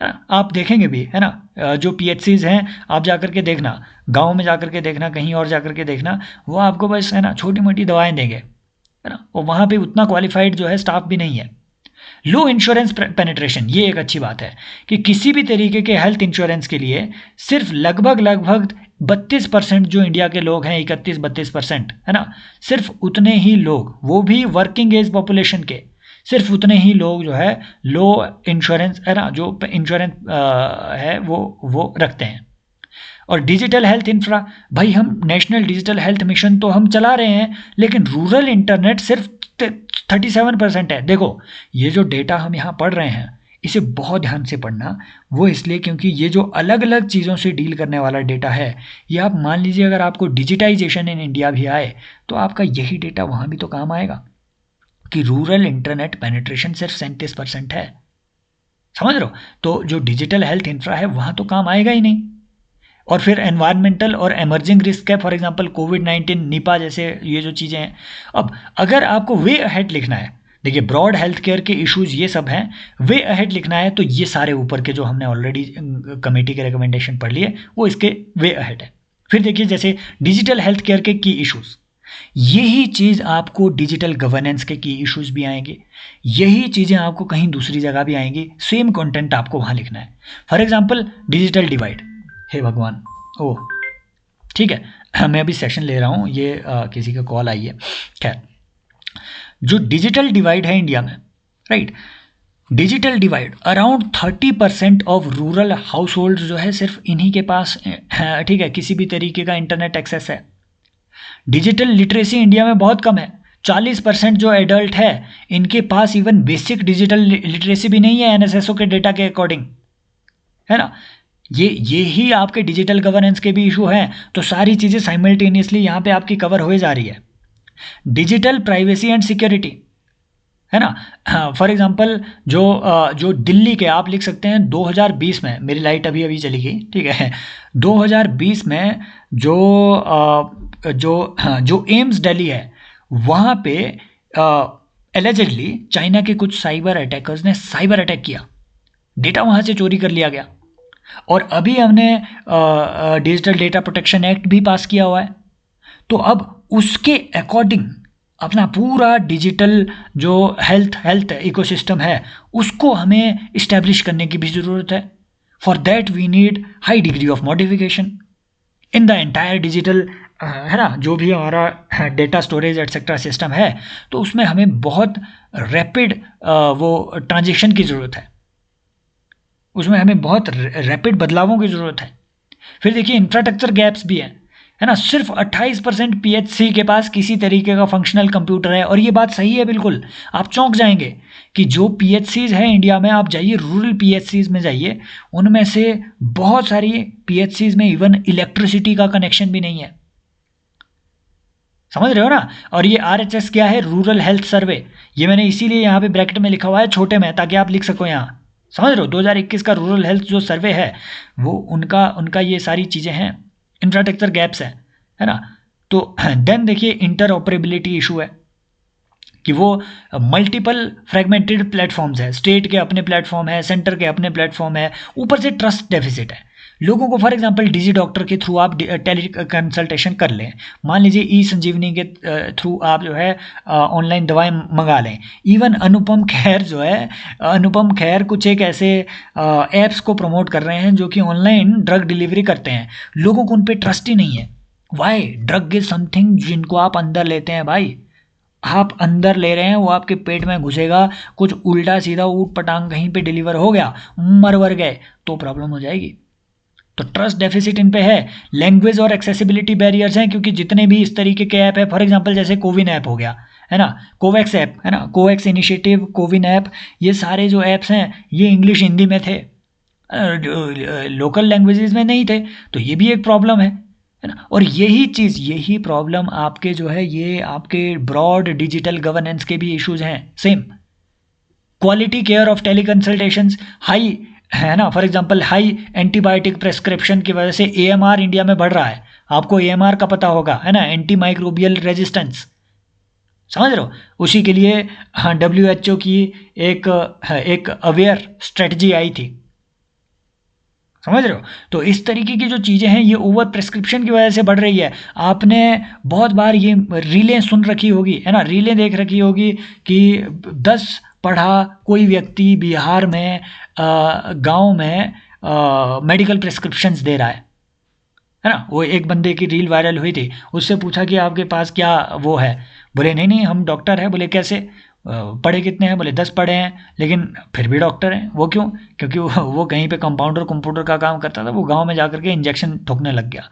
आप देखेंगे भी, है ना, जो पीएचसीज हैं आप जाकर के देखना, गांव में जाकर के देखना, कहीं और जाकर के देखना, वो आपको बस, है ना, छोटी मोटी दवाएं देंगे, है ना, और वहाँ पे उतना क्वालिफाइड जो है स्टाफ भी नहीं है। लो इंश्योरेंस पेनिट्रेशन, ये एक अच्छी बात है कि किसी भी तरीके के हेल्थ इंश्योरेंस के लिए सिर्फ लगभग लगभग 32% जो इंडिया के लोग हैं, 31-32%, है ना, सिर्फ उतने ही लोग, वो भी वर्किंग एज पॉपुलेशन के, सिर्फ उतने ही लोग जो है लो इंश्योरेंस, है ना, जो इंश्योरेंस है वो रखते हैं। और डिजिटल हेल्थ इंफ्रा, भाई हम नेशनल डिजिटल हेल्थ मिशन तो हम चला रहे हैं, लेकिन रूरल इंटरनेट सिर्फ 37% है। देखो ये जो डेटा हम यहाँ पढ़ रहे हैं इसे बहुत ध्यान से पढ़ना, वो इसलिए क्योंकि ये जो अलग अलग चीज़ों से डील करने वाला डेटा है, ये आप मान लीजिए अगर आपको डिजिटाइजेशन इन इंडिया भी आए तो आपका यही डेटा वहाँ भी तो काम आएगा कि रूरल इंटरनेट पेनिट्रेशन सिर्फ 37% है। समझ रहे हो? तो जो डिजिटल हेल्थ इंफ्रा है वहाँ तो काम आएगा ही नहीं। और फिर एनवायरमेंटल और एमर्जिंग रिस्क है, फॉर एग्जांपल कोविड-19, निपा जैसे ये जो चीज़ें हैं। अब अगर आपको वे अहेड लिखना है, देखिए ब्रॉड हेल्थ केयर के इश्यूज ये सब हैं, वे अहेड लिखना है तो ये सारे ऊपर के जो हमने ऑलरेडी कमेटी के रिकमेंडेशन पढ़ लिए वो इसके वे अहेड है। फिर देखिए जैसे डिजिटल हेल्थ केयर के की इश्यूज, यही चीज़ आपको डिजिटल गवर्नेंस के की इश्यूज भी आएंगे, यही चीज़ें आपको कहीं दूसरी जगह भी आएंगी, सेम कंटेंट आपको वहाँ लिखना है। फॉर एग्जांपल डिजिटल डिवाइड, हे भगवान, ओह ठीक है मैं अभी सेशन ले रहा हूँ, ये किसी का कॉल आई है। खैर, जो डिजिटल डिवाइड है इंडिया में, right, digital divide around 30% of rural house hold जो है सिर्फ इन्हीं के पास, ठीक है, किसी भी तरीके का इंटरनेट एक्सेस है। डिजिटल लिटरेसी इंडिया में बहुत कम है, 40% जो एडल्ट है इनके पास इवन बेसिक डिजिटल लिटरेसी भी नहीं है एनएसएसओ के डेटा के अकॉर्डिंग, है ना। ये ही आपके डिजिटल गवर्नेंस के भी इशू हैं। तो सारी चीज़ें साइमल्टेनियसली यहाँ पे आपकी कवर हो जा रही है। डिजिटल प्राइवेसी एंड सिक्योरिटी, है ना, फॉर एग्जांपल जो दिल्ली के, आप लिख सकते हैं 2020 में, मेरी लाइट अभी अभी चली गई, ठीक है, 2020 में जो एम्स दिल्ली है वहाँ पे एलिजिडली चाइना के कुछ साइबर अटैकर्स ने साइबर अटैक किया, डेटा वहाँ से चोरी कर लिया गया। और अभी हमने डिजिटल डेटा प्रोटेक्शन एक्ट भी पास किया हुआ है। तो अब उसके अकॉर्डिंग अपना पूरा डिजिटल जो हेल्थ इकोसिस्टम है उसको हमें इस्टेब्लिश करने की भी ज़रूरत है। For that we need high degree of modification in the entire digital, है ना, जो भी हमारा डेटा स्टोरेज एटसेट्रा सिस्टम है, तो उसमें हमें बहुत रैपिड वो ट्रांजिशन की ज़रूरत है, उसमें हमें बहुत रैपिड बदलावों की ज़रूरत है। फिर देखिए इंफ्रास्ट्रक्चर गैप्स भी हैं, है ना, सिर्फ 28% पीएचसी के पास किसी तरीके का फंक्शनल कंप्यूटर है। और ये बात सही है बिल्कुल, आप चौंक जाएंगे कि जो पीएचसीज हैं इंडिया में, आप जाइए रूरल पीएचसीज में जाइए, उनमें से बहुत सारी पीएचसीज में इवन इलेक्ट्रिसिटी का कनेक्शन भी नहीं है। समझ रहे हो ना। और ये आरएचएस क्या है, रूरल हेल्थ सर्वे, ये मैंने इसीलिए यहाँ पे ब्रैकेट में लिखा हुआ है छोटे में, ताकि आप लिख सको यहाँ। समझ रहे हो, 2021 का रूरल हेल्थ जो सर्वे है वो उनका ये सारी चीज़ें हैं, इंफ्रास्ट्रक्चर गैप्स है ना। तो देन देखिए इंटर ऑपरेबिलिटी इशू है कि वो मल्टीपल फ्रेगमेंटेड प्लेटफॉर्म्स है, स्टेट के अपने प्लेटफॉर्म है, सेंटर के अपने प्लेटफॉर्म है, ऊपर से ट्रस्ट डेफिसिट है लोगों को। फॉर एग्जांपल डिजी डॉक्टर के थ्रू आप टेली कंसल्टेशन कर लें, मान लीजिए ई संजीवनी के थ्रू आप जो है ऑनलाइन दवाएं मंगा लें। इवन अनुपम खैर जो है, अनुपम खैर कुछ एक ऐसे ऐप्स को प्रमोट कर रहे हैं जो कि ऑनलाइन ड्रग डिलीवरी करते हैं, लोगों को उन पर ट्रस्ट ही नहीं है। वाई? ड्रग इज समथिंग जिनको आप अंदर लेते हैं भाई, आप अंदर ले रहे हैं, वो आपके पेट में घुसेगा, कुछ उल्टा सीधा ऊट पटांग कहीं पे डिलीवर हो गया, मर वर गए तो प्रॉब्लम हो जाएगी। तो ट्रस्ट डेफिसिट इन पे है। लैंग्वेज और एक्सेसिबिलिटी बैरियर्स हैं, क्योंकि जितने भी इस तरीके के ऐप है, फॉर एग्जांपल जैसे कोविन ऐप हो गया, है ना, कोवैक्स ऐप, है ना, कोवैक्स इनिशिएटिव, कोविन ऐप, ये सारे जो ऐप्स हैं ये इंग्लिश हिंदी में थे, लोकल लैंग्वेजेस में नहीं थे, तो ये भी एक प्रॉब्लम है ना। और यही चीज़, यही प्रॉब्लम आपके जो है ये आपके ब्रॉड डिजिटल गवर्नेंस के भी इश्यूज हैं same. Quality care of teleconsultations high, है ना, for example high antibiotic prescription की वजह से एएमआर इंडिया में बढ़ रहा है। आपको एएमआर का पता होगा, है ना, एंटी माइक्रोबियल रेजिस्टेंस, समझ रहे हो? उसी के लिए हाँ WHO की एक अवेयर स्ट्रेटजी आई थी, समझ रहे हो? तो इस तरीके की जो चीज़ें हैं ये ओवर प्रेस्क्रिप्शन की वजह से बढ़ रही है। आपने बहुत बार ये रीलें सुन रखी होगी, है ना, रीलें देख रखी होगी कि 10 पढ़ा कोई व्यक्ति बिहार में गांव में मेडिकल प्रिस्क्रिप्शंस दे रहा है ना। वो एक बंदे की रील वायरल हुई थी, उससे पूछा कि आपके पास क्या वो है, बोले नहीं नहीं हम डॉक्टर हैं। बोले कैसे, पढ़े कितने हैं? बोले 10 पढ़े हैं, लेकिन फिर भी डॉक्टर हैं। वो क्यों? क्योंकि वो कहीं पे कंपाउंडर कंप्यूटर का काम करता था, वो गांव में जा करके इंजेक्शन ठोकने लग गया,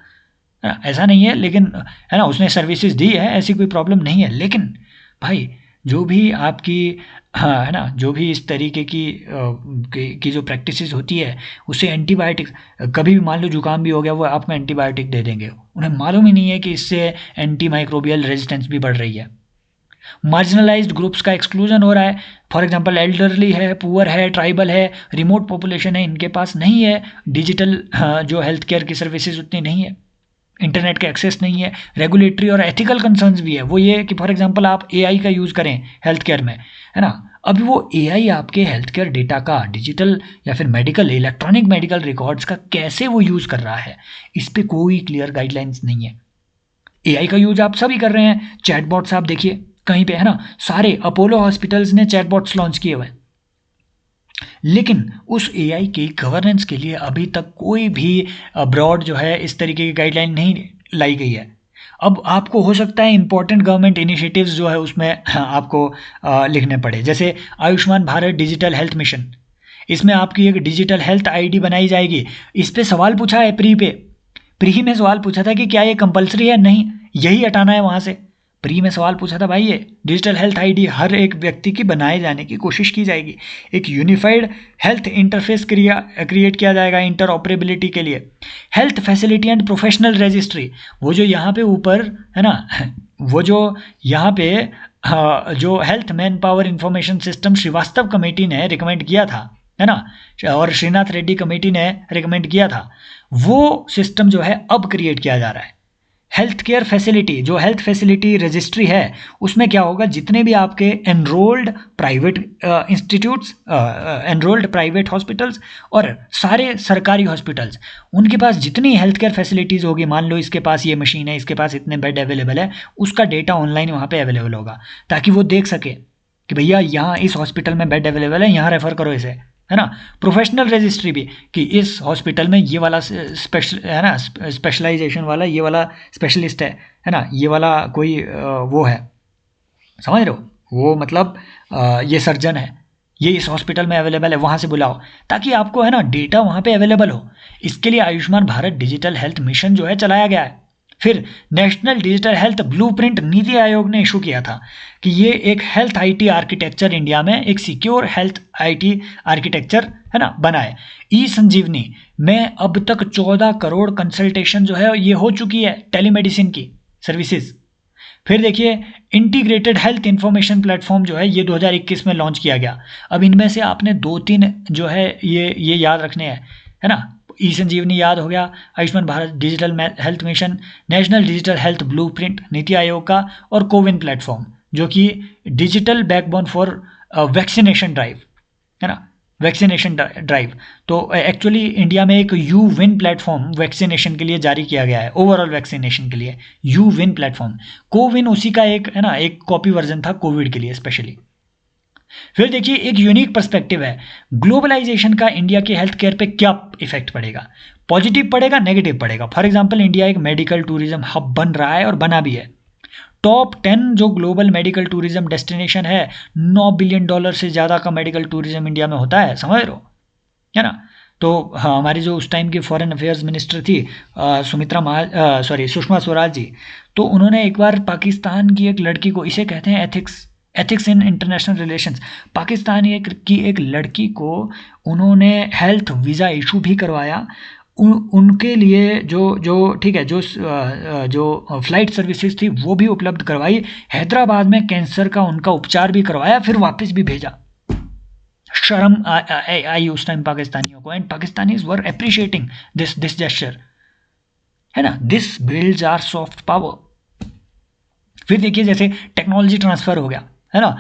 है ना। ऐसा नहीं है, लेकिन है ना उसने सर्विसेज दी है, ऐसी कोई प्रॉब्लम नहीं है। लेकिन भाई जो भी आपकी हाँ है ना, जो भी इस तरीके की जो प्रैक्टिसेस होती है उससे एंटीबायोटिक्स, कभी भी मान लो जुकाम भी हो गया, वो आपको एंटीबायोटिक दे देंगे, उन्हें मालूम ही नहीं है कि इससे एंटी माइक्रोबियल रेजिस्टेंस भी बढ़ रही है। मार्जिनलाइज्ड ग्रुप्स का एक्सक्लूजन हो रहा है, फॉर एग्जांपल एल्डरली है, पुअर है, ट्राइबल है, रिमोट पॉपुलेशन है, इनके पास नहीं है डिजिटल जो हेल्थ केयर की सर्विसेज उतनी नहीं है, इंटरनेट का एक्सेस नहीं है। रेगुलेटरी और एथिकल कंसर्न्स भी है, वो ये कि फॉर एग्जांपल आप एआई का यूज़ करें हेल्थ केयर में, है ना, अभी वो एआई आपके हेल्थ केयर डेटा का, डिजिटल या फिर मेडिकल इलेक्ट्रॉनिक मेडिकल रिकॉर्ड्स का कैसे वो यूज़ कर रहा है, इस पर कोई क्लियर गाइडलाइंस नहीं है। एआई का यूज आप सभी कर रहे हैं, चैटबॉट्स आप देखिए कहीं पे, है ना, सारे अपोलो हॉस्पिटल्स ने चैटबॉट्स लॉन्च किए हुए हैं, लेकिन उस एआई के गवर्नेंस के लिए अभी तक कोई भी ब्रॉड जो है इस तरीके की गाइडलाइन नहीं लाई गई है। अब आपको हो सकता है इंपॉर्टेंट गवर्नमेंट इनिशिएटिव्स जो है उसमें आपको लिखने पड़े, जैसे Ayushman Bharat digital health mission, इसमें आपकी एक डिजिटल हेल्थ आईडी बनाई जाएगी। इस पे सवाल पूछा है प्री पे, प्री में सवाल पूछा था कि क्या ये कंपलसरी है, नहीं, यही हटाना है वहाँ से। प्री में सवाल पूछा था भाई ये डिजिटल हेल्थ आईडी हर एक व्यक्ति की बनाए जाने की कोशिश की जाएगी, एक यूनिफाइड हेल्थ इंटरफेस क्रिएट किया जाएगा इंटरऑपरेबिलिटी के लिए। Health facility and professional registry, वो जो यहाँ पे ऊपर है ना, वो जो यहाँ पे जो health manpower information system Srivastava committee ने रिकमेंड किया था, है ना, और श्रीनाथ रेड्डी कमेटी ने रिकमेंड किया था, वो सिस्टम जो है अब क्रिएट किया जा रहा है। हेल्थ केयर फैसिलिटी, जो हेल्थ फैसिलिटी रजिस्ट्री है, उसमें क्या होगा, जितने भी आपके enrolled private institutes, enrolled private hospitals और सारे सरकारी हॉस्पिटल्स, उनके पास जितनी हेल्थ केयर फैसिलिटीज़ होगी, मान लो इसके पास ये मशीन है, इसके पास इतने बेड अवेलेबल है, उसका डेटा ऑनलाइन वहाँ पे अवेलेबल होगा, ताकि वो देख सके कि भैया यहाँ इस हॉस्पिटल में बेड अवेलेबल है, यहाँ रेफ़र करो इसे, है ना। प्रोफेशनल रजिस्ट्री भी कि इस हॉस्पिटल में ये वाला स्पेशल, है ना, स्पेशलाइजेशन वाला ये वाला स्पेशलिस्ट है ना, ये वाला कोई वो है, समझ रहे हो, वो मतलब ये सर्जन है, ये इस हॉस्पिटल में अवेलेबल है, वहाँ से बुलाओ, ताकि आपको है ना डेटा वहाँ पे अवेलेबल हो। इसके लिए Ayushman Bharat digital health mission जो है चलाया गया है। फिर national digital health blueprint NITI Aayog ने इशू किया था कि ये एक हेल्थ आईटी आर्किटेक्चर इंडिया में एक सिक्योर हेल्थ आईटी आर्किटेक्चर है ना बनाए। ई संजीवनी में अब तक 14 करोड़ कंसल्टेशन जो है ये हो चुकी है टेलीमेडिसिन की सर्विसेज। फिर देखिए इंटीग्रेटेड हेल्थ इंफॉर्मेशन प्लेटफॉर्म जो है ये 2021 में लॉन्च किया गया। अब इनमें से आपने 2-3 जो है ये याद रखने हैं, है ना। ई संजीवनी याद हो गया, Ayushman Bharat digital health mission, national digital health blueprint NITI Aayog का, और कोविन प्लेटफॉर्म जो कि digital backbone for vaccination drive, है ना, वैक्सीनेशन ड्राइव। तो एक्चुअली इंडिया में एक यू विन प्लेटफॉर्म वैक्सीनेशन के लिए जारी किया गया है, ओवरऑल वैक्सीनेशन के लिए यू विन प्लेटफॉर्म। कोविन उसी का एक है ना, एक कॉपी वर्जन था कोविड के लिए स्पेशली। फिर देखिए एक यूनिक पर्सपेक्टिव है, ग्लोबलाइजेशन का इंडिया के हेल्थ केयर पे क्या इफेक्ट पड़ेगा, पॉजिटिव पड़ेगा नेगेटिव पड़ेगा। फॉर एग्जांपल इंडिया एक मेडिकल टूरिज्म हब बन रहा है और बना भी है। टॉप 10 जो ग्लोबल मेडिकल टूरिज्म डेस्टिनेशन है, $9 बिलियन से ज़्यादा का मेडिकल टूरिज्म इंडिया में होता है, समझ रहे हो, है ना। तो हाँ, हमारी जो उस टाइम की फॉरेन अफेयर्स मिनिस्टर थी सुषमा स्वराज जी, तो उन्होंने एक बार पाकिस्तान की एक लड़की को, इसे कहते हैं ethics in international relations, Pakistan की एक लड़की को उन्होंने हेल्थ वीज़ा इशू भी करवाया। उनके लिए जो ठीक है, जो फ्लाइट सर्विसेज थी वो भी उपलब्ध करवाई, हैदराबाद में कैंसर का उनका उपचार भी करवाया, फिर वापस भी भेजा। शर्म आई उस टाइम पाकिस्तानियों को, and Pakistanis were appreciating this gesture, है ना। This builds our soft power. फिर देखिए जैसे टेक्नोलॉजी ट्रांसफर हो गया, है ना,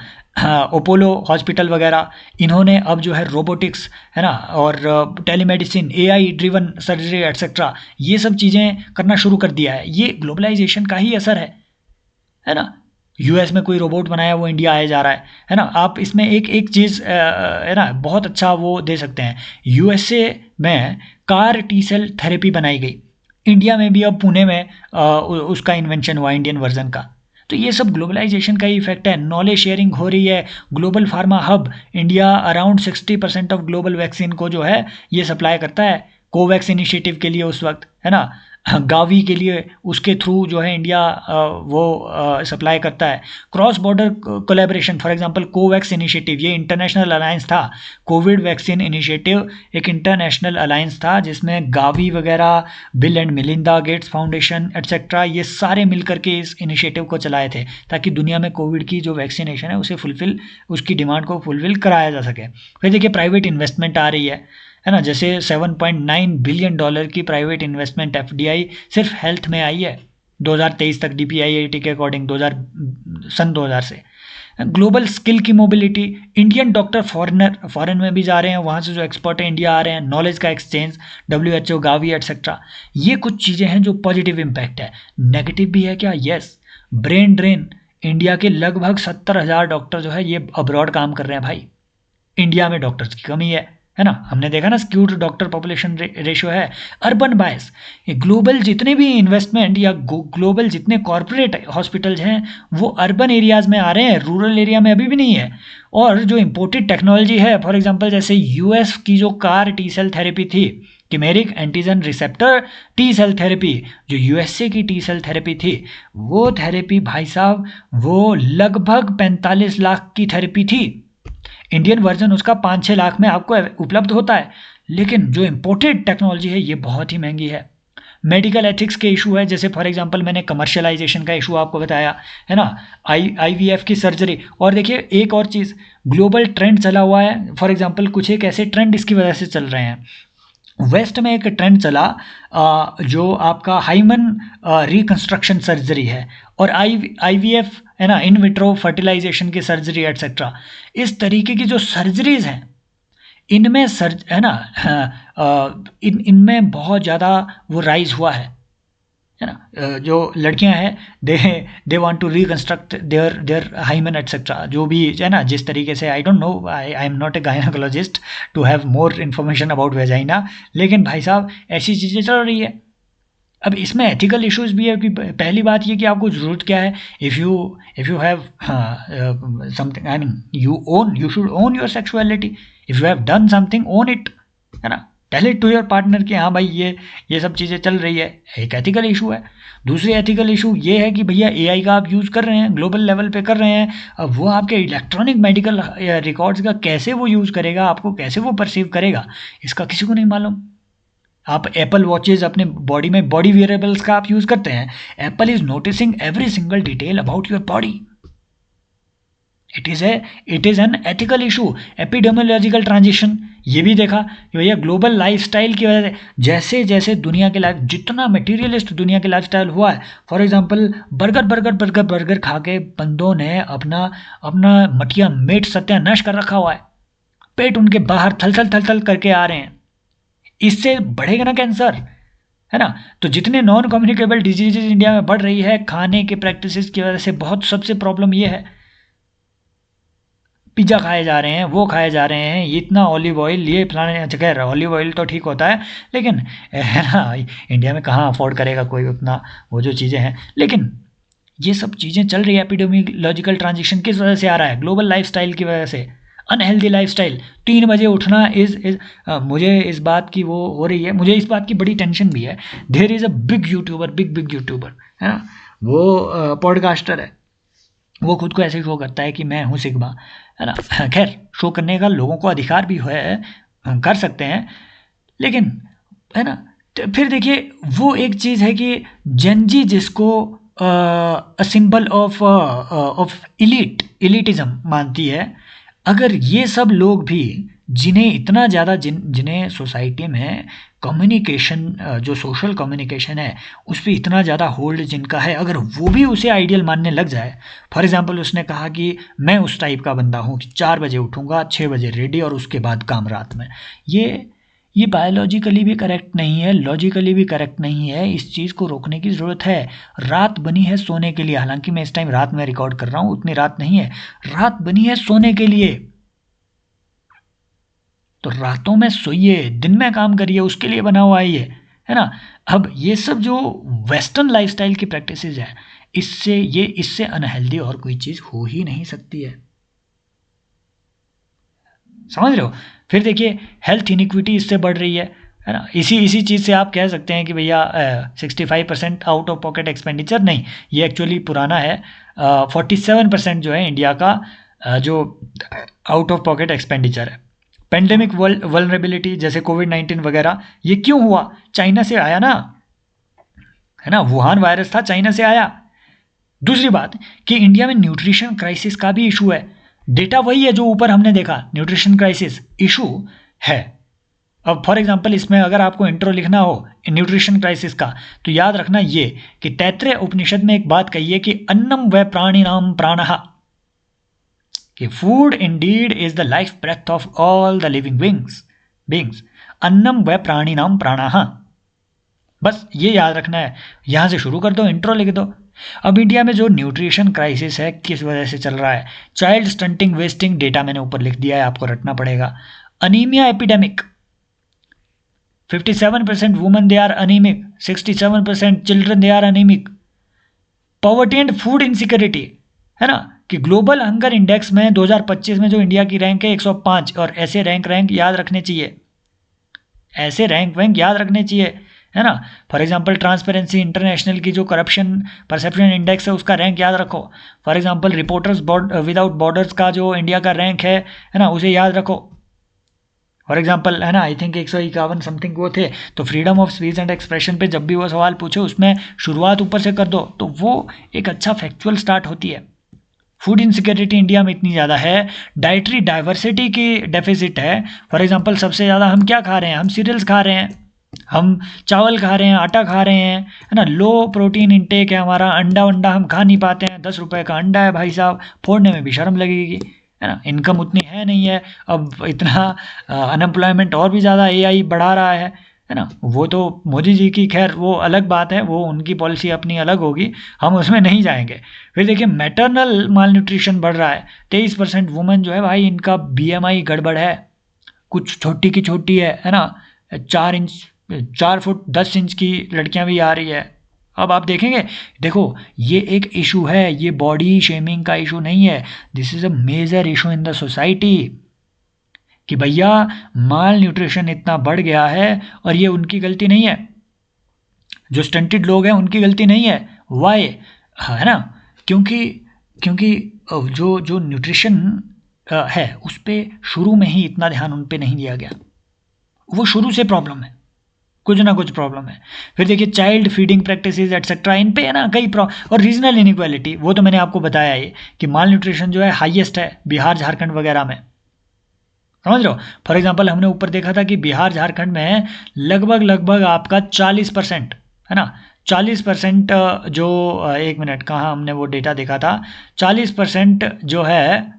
अपोलो हॉस्पिटल वगैरह, इन्होंने अब जो है रोबोटिक्स, है ना, और telemedicine, AI driven surgery etcetera, ये सब चीज़ें करना शुरू कर दिया है। ये ग्लोबलाइजेशन का ही असर है ना। यूएस में कोई रोबोट बनाया वो इंडिया आया जा रहा है ना। आप इसमें एक चीज़ है ना बहुत अच्छा वो दे सकते हैं, यूएसए में कार टी सेल थेरेपी बनाई गई, इंडिया में भी अब पुणे में उसका इन्वेंशन हुआ इंडियन वर्जन का। तो ये सब ग्लोबलाइजेशन का ही इफेक्ट है। नॉलेज शेयरिंग हो रही है, global pharma hub India around 60% of global vaccine को जो है ये सप्लाई करता है, कोवैक्स इनिशिएटिव के लिए उस वक्त, है ना, गावी के लिए उसके थ्रू जो है इंडिया वो सप्लाई करता है। Cross border collaboration, for example COVAX initiative, ये इंटरनेशनल अलायंस था। कोविड वैक्सीन इनिशिएटिव एक इंटरनेशनल अलायंस था जिसमें गावी वगैरह, Bill and Melinda Gates Foundation et cetera, ये सारे मिलकर के इस इनिशिएटिव को चलाए थे ताकि दुनिया में कोविड की जो वैक्सीनेशन है उसे उसकी डिमांड को फुलफिल कराया जा सके। फिर देखिए प्राइवेट इन्वेस्टमेंट आ रही है ना, जैसे $7.9 बिलियन की प्राइवेट इन्वेस्टमेंट एफडीआई सिर्फ हेल्थ में आई है 2023 तक, डीपीआईआईटी के अकॉर्डिंग 2000 से। ग्लोबल स्किल की मोबिलिटी, इंडियन डॉक्टर फॉरेन में भी जा रहे हैं, वहाँ से जो एक्सपर्ट है इंडिया आ रहे हैं, नॉलेज का एक्सचेंज, WHO, गावी एटसेट्रा, ये कुछ चीज़ें हैं जो पॉजिटिव इम्पैक्ट है। नेगेटिव भी है क्या? यस, ब्रेन ड्रेन, इंडिया के लगभग 70,000 डॉक्टर जो है ये अब्रॉड काम कर रहे हैं भाई, इंडिया में डॉक्टर्स की कमी है ना। हमने देखा ना स्क्यूड डॉक्टर पॉपुलेशन रेशियो है। अर्बन बायस, ये ग्लोबल जितने भी इन्वेस्टमेंट या ग्लोबल जितने कॉरपोरेट हॉस्पिटल्स हैं वो अर्बन एरियाज में आ रहे हैं, रूरल एरिया में अभी भी नहीं है। और जो इम्पोर्टेड टेक्नोलॉजी है, फॉर एग्जांपल जैसे यूएस की जो कार टी सेल थेरेपी थी, chimeric antigen receptor T cell therapy, जो यूएसए की टी सेल थेरेपी थी, वो थेरेपी भाई साहब वो लगभग 45 लाख की थेरेपी थी। इंडियन वर्जन उसका 5-6 लाख में आपको उपलब्ध होता है, लेकिन जो इम्पोर्टेड टेक्नोलॉजी है ये बहुत ही महंगी है। मेडिकल एथिक्स के इशू है, जैसे फॉर एग्जांपल मैंने कमर्शियलाइजेशन का इशू आपको बताया, है ना, IVF की सर्जरी। और देखिए एक और चीज़, ग्लोबल ट्रेंड चला हुआ है, फॉर एग्जांपल कुछ एक ऐसे ट्रेंड इसकी वजह से चल रहे हैं। वेस्ट में एक ट्रेंड चला जो आपका हाइमन रिकंस्ट्रक्शन सर्जरी है, और IVF, है ना, इन विट्रो फर्टिलाइजेशन की सर्जरी एटसेट्रा। इस तरीके की जो सर्जरीज हैं इनमें है ना, इनमें बहुत ज़्यादा वो राइज हुआ है ना। जो लड़कियां हैं they want to reconstruct their hymen et cetera, जो भी है ना, जिस तरीके से, I don't know, I am not a gynaecologist to have more information about vagina, लेकिन भाई साहब ऐसी चीज़ें चल रही है। अब इसमें एथिकल इश्यूज भी है कि पहली बात ये कि आपको ज़रूरत क्या है, if you have something, I mean you should own your sexuality, if you have done something on it, है ना, tell it to your partner कि हाँ भाई ये सब चीज़ें चल रही है, एक एथिकल इशू है। दूसरी एथिकल इशू ये है कि भैया AI का आप यूज़ कर रहे हैं, ग्लोबल लेवल पे कर रहे हैं, अब वो आपके इलेक्ट्रॉनिक मेडिकल रिकॉर्ड्स का कैसे वो यूज़ करेगा, आपको कैसे वो परसीव करेगा, इसका किसी को नहीं मालूम। आप एप्पल वॉचेज अपने बॉडी में, बॉडी वेयरेबल्स का आप यूज़ करते हैं, Apple is noticing every single detail about your body. It is an ethical issue. Epidemiological transition, ये भी देखा कि भैया ग्लोबल लाइफस्टाइल की वजह से जैसे जैसे दुनिया के लाइफ, जितना मटेरियलिस्ट दुनिया के लाइफस्टाइल हुआ है, फॉर एग्जांपल बर्गर खा के बंदों ने अपना मटिया मेट सत्यानाश कर रखा हुआ है, पेट उनके बाहर थल करके आ रहे हैं, इससे बढ़ेगा ना कैंसर, है ना। तो जितने नॉन कम्युनिकेबल डिजीजेज इंडिया में बढ़ रही है खाने के प्रैक्टिसेस की वजह से, बहुत सबसे प्रॉब्लम ये है। पिज़्ज़ा खाए जा रहे हैं, वो खाए जा रहे हैं, ये इतना ऑलिव ऑयल, ये फलाने जगह ऑलिव ऑयल तो ठीक होता है, लेकिन है ना, इंडिया में कहाँ अफोर्ड करेगा कोई उतना वो जो चीज़ें हैं। लेकिन ये सब चीज़ें चल रही है, एपिडेमियोलॉजिकल ट्रांजिशन किस वजह से आ रहा है? ग्लोबल लाइफस्टाइल की वजह से। अनहेल्दी लाइफस्टाइल, 3 बजे उठना इज मुझे इस बात की वो हो रही है, मुझे इस बात की बड़ी टेंशन भी है। There is a big YouTuber, big YouTuber है ना, वो पॉडकास्टर है, वो खुद को ऐसे शो करता है कि मैं हूँ सिग्मा, है ना। खैर, शो करने का लोगों को अधिकार भी है, हम कर सकते हैं, लेकिन है ना, तो फिर देखिए वो एक चीज़ है कि जनजी जिसको सिंबल ऑफ इलिटिज्म मानती है, अगर ये सब लोग भी जिन्हें इतना ज़्यादा जिन्हें सोसाइटी में कम्युनिकेशन, जो सोशल कम्युनिकेशन है उस पर इतना ज़्यादा होल्ड जिनका है, अगर वो भी उसे आइडियल मानने लग जाए। फॉर एग्जांपल उसने कहा कि मैं उस टाइप का बंदा हूँ कि 4 बजे उठूँगा, 6 बजे रेडी और उसके बाद काम रात में। ये बायोलॉजिकली भी करेक्ट नहीं है, लॉजिकली भी करेक्ट नहीं है। इस चीज़ को रोकने की ज़रूरत है। रात बनी है सोने के लिए, हालांकि मैं इस टाइम रात में रिकॉर्ड कर रहा हूँ, उतनी रात नहीं है। रात बनी है सोने के लिए, तो रातों में सोइए, दिन में काम करिए, उसके लिए बना हुआ है ये, है ना। अब ये सब जो वेस्टर्न लाइफस्टाइल की प्रैक्टिसेस है, इससे अनहेल्दी और कोई चीज़ हो ही नहीं सकती है, समझ रहे हो। फिर देखिए हेल्थ इनिक्विटी इससे बढ़ रही है ना। इसी चीज़ से आप कह सकते हैं कि भैया 65% आउट ऑफ पॉकेट एक्सपेंडिचर, नहीं, ये एक्चुअली पुराना है। 47% जो है इंडिया का जो आउट ऑफ पॉकेट एक्सपेंडिचर है। पेंडेमिक वल्नरेबिलिटी जैसे कोविड-19 वगैरह, ये क्यों हुआ? चाइना से आया ना, है ना, वुहान वायरस था, चाइना से आया। दूसरी बात कि इंडिया में न्यूट्रिशन क्राइसिस का भी इशू है। डेटा वही है जो ऊपर हमने देखा, न्यूट्रिशन क्राइसिस इशू है। अब फॉर एग्जांपल इसमें अगर आपको इंट्रो लिखना हो न्यूट्रिशन क्राइसिस का, तो याद रखना ये कि तैत्तरीय उपनिषद में एक बात कही है कि अन्नम व प्राणिनाम प्राणः, कि food indeed is the life breath of all the living beings. अन्नम व प्राणिनाम प्राणः, बस ये याद रखना है। यहां से शुरू कर दो, इंट्रो लिख दो। अब इंडिया में जो न्यूट्रिशन क्राइसिस है किस वजह से चल रहा है? चाइल्ड स्टंटिंग, वेस्टिंग, डेटा मैंने ऊपर लिख दिया है, आपको रटना पड़ेगा। Anaemia epidemic, 57% women they are anaemic, 67% children they are anaemic. Poverty and food insecurity, है ना, कि ग्लोबल हंगर इंडेक्स में 2025 में जो इंडिया की रैंक है 105, और ऐसे रैंक याद रखने चाहिए, ऐसे रैंक याद रखने चाहिए, है ना। फॉर एग्जांपल ट्रांसपेरेंसी इंटरनेशनल की जो करप्शन परसेप्शन इंडेक्स है उसका रैंक याद रखो। For example reporters without borders का जो इंडिया का रैंक है ना, उसे याद रखो। फॉर एग्जांपल, है ना, आई थिंक 151 समथिंग वो थे। तो freedom of speech and expression पे जब भी वो सवाल पूछे उसमें शुरुआत ऊपर से कर दो, तो वो एक अच्छा फैक्चुअल स्टार्ट होती है। फूड इनसिक्योरिटी इंडिया में इतनी ज़्यादा है, डाइटरी डाइवर्सिटी की डेफिसिट है। फॉर एग्जांपल सबसे ज़्यादा हम क्या खा रहे हैं? हम सीरियल्स खा रहे हैं, हम चावल खा रहे हैं, आटा खा रहे हैं, है ना। लो प्रोटीन इंटेक है हमारा, अंडा वंडा हम खा नहीं पाते हैं। 10 रुपए का अंडा है भाई साहब, फोड़ने में भी शर्म लगेगी, है ना। इनकम उतनी है नहीं है, अब इतना अनएम्प्लॉयमेंट और भी ज़्यादा एआई बढ़ा रहा है ना। वो तो मोदी जी की खैर वो अलग बात है, वो उनकी पॉलिसी अपनी अलग होगी, हम उसमें नहीं जाएंगे। फिर देखिए मैटरनल माल न्यूट्रिशन बढ़ रहा है। 23% वुमेन जो है भाई, इनका बीएमआई गड़बड़ है, कुछ छोटी की छोटी है ना। 4 फुट 10 इंच की लड़कियां भी आ रही है। अब आप देखेंगे, देखो ये एक इशू है, ये बॉडी शेमिंग का इशू नहीं है, this is a major issue in the society, कि भैया माल न्यूट्रिशन इतना बढ़ गया है और ये उनकी गलती नहीं है, जो स्टंटेड लोग हैं उनकी गलती नहीं है। वाई? है ना, क्योंकि जो न्यूट्रिशन है उस पर शुरू में ही इतना ध्यान उन पर नहीं दिया गया, वो शुरू से प्रॉब्लम है, कुछ ना कुछ प्रॉब्लम है। फिर देखिए चाइल्ड फीडिंग प्रैक्टिसेस एटसेट्रा, इन पे है ना कई और रीजनल इनइक्वालिटी, वो तो मैंने आपको बताया ही कि माल न्यूट्रिशन जो है हाईएस्ट है बिहार झारखंड वगैरह में, समझ रहे हो। फॉर एग्जांपल हमने ऊपर देखा था कि बिहार झारखंड में लगभग आपका 40%, है ना, 40% जो 1 मिनट, कहाँ हमने वो डेटा देखा था, 40% जो है,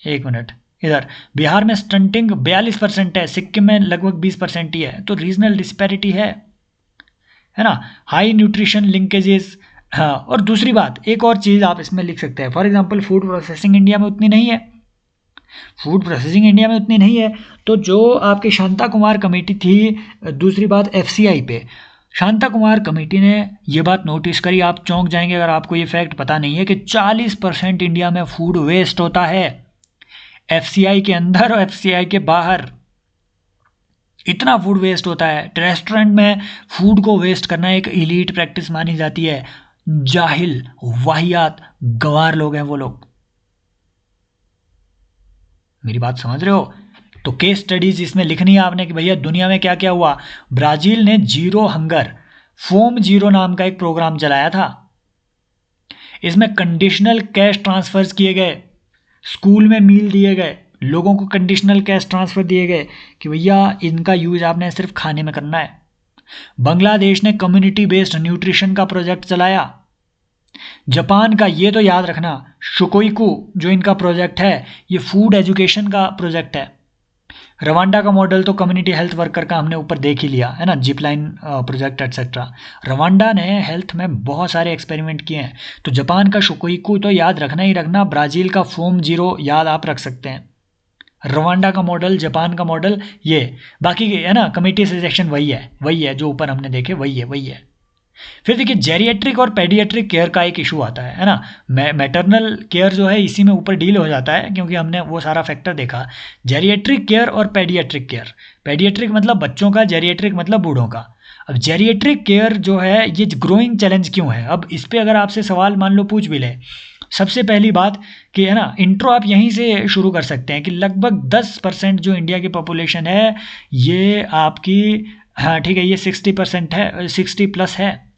1 मिनट, इधर बिहार में स्टंटिंग 42% है, सिक्किम में लगभग 20% ही है। तो रीजनल डिस्पैरिटी है ना, हाई न्यूट्रिशन लिंकेजेस। हाँ, और दूसरी बात, एक और चीज़ आप इसमें लिख सकते हैं, for example food processing India में उतनी नहीं है, फूड प्रोसेसिंग इंडिया में उतनी नहीं है। तो जो आपकी शांता कुमार कमेटी थी, दूसरी बात एफसीआई पे, शांता कुमार कमेटी ने ये बात नोटिस करी, आप चौंक जाएंगे अगर आपको ये फैक्ट पता नहीं है, कि 40% इंडिया में फूड वेस्ट होता है, एफसीआई के अंदर और एफसीआई के बाहर इतना फूड वेस्ट होता है। रेस्टोरेंट में फूड को वेस्ट करना एक इलीट प्रैक्टिस मानी जाती है। जाहिल, वाहियात, गवार लोग हैं वो लोग। मेरी बात समझ रहे हो? तो केस स्टडीज इसमें लिखनी है आपने कि भैया दुनिया में क्या क्या हुआ। ब्राजील ने जीरो हंगर, फोम जीरो नाम का एक प्रोग्राम चलाया था। इसमें कंडीशनल कैश ट्रांसफर्स किए गए, स्कूल में मील दिए गए, लोगों को कंडीशनल कैश ट्रांसफर दिए गए कि भैया इनका यूज आपने सिर्फ खाने में करना है। बांग्लादेश ने कम्युनिटी बेस्ड न्यूट्रिशन का प्रोजेक्ट चलाया। जापान का, ये तो याद रखना, शुकोइकू जो इनका प्रोजेक्ट है, ये फूड एजुकेशन का प्रोजेक्ट है। रवांडा का मॉडल तो कम्युनिटी हेल्थ वर्कर का हमने ऊपर देख ही लिया है ना, जिपलाइन प्रोजेक्ट एटसेट्रा। रवांडा ने हेल्थ में बहुत सारे एक्सपेरिमेंट किए हैं। तो जापान का शुकोइकू तो याद रखना ही रखना, ब्राज़ील का फोम जीरो याद आप रख सकते हैं, रवांडा का मॉडल, जापान का मॉडल, ये बाकी है ना, कमिटी सजेशन वही है जो ऊपर हमने देखे, वही है। फिर देखिए जेरिएट्रिक और पेडियाट्रिक केयर का एक इशू आता है ना। मैटरनल केयर जो है इसी में ऊपर डील हो जाता है क्योंकि हमने वो सारा फैक्टर देखा। जेरिएट्रिक केयर और पेडियाट्रिक केयर, पेडियाट्रिक मतलब बच्चों का, जेरिएट्रिक मतलब बूढ़ों का। अब जेरिएट्रिक केयर जो है ये ग्रोइंग चैलेंज क्यों है, अब इस पर अगर आपसे सवाल मान लो पूछ भी ले, सबसे पहली बात कि है ना, इंट्रो आप यहीं से शुरू कर सकते हैं कि लगभग 10% जो इंडिया की पॉपुलेशन है ये आपकी, हाँ ठीक है, ये 60% है, 60+ है,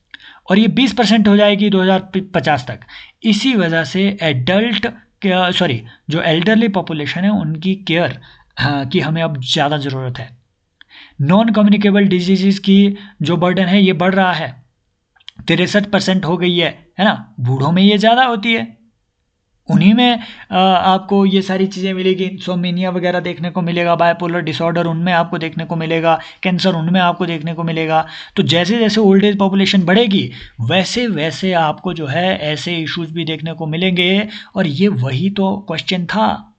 और ये 20% हो जाएगी 2050 तक। इसी वजह से एडल्ट, सॉरी, जो एल्डरली पॉपुलेशन है उनकी केयर की हमें अब ज़्यादा ज़रूरत है। नॉन कम्युनिकेबल डिजीज़ की जो बर्डन है ये बढ़ रहा है, 63% हो गई है ना। बूढ़ों में ये ज़्यादा होती है, उन्हीं में आपको ये सारी चीज़ें मिलेगी, इंसोमिनिया वगैरह देखने को मिलेगा, बायपोलर डिसऑर्डर उनमें आपको देखने को मिलेगा, कैंसर उनमें आपको देखने को मिलेगा। तो जैसे जैसे ओल्ड एज पॉपुलेशन बढ़ेगी वैसे वैसे आपको जो है ऐसे इश्यूज भी देखने को मिलेंगे। और ये वही तो क्वेश्चन था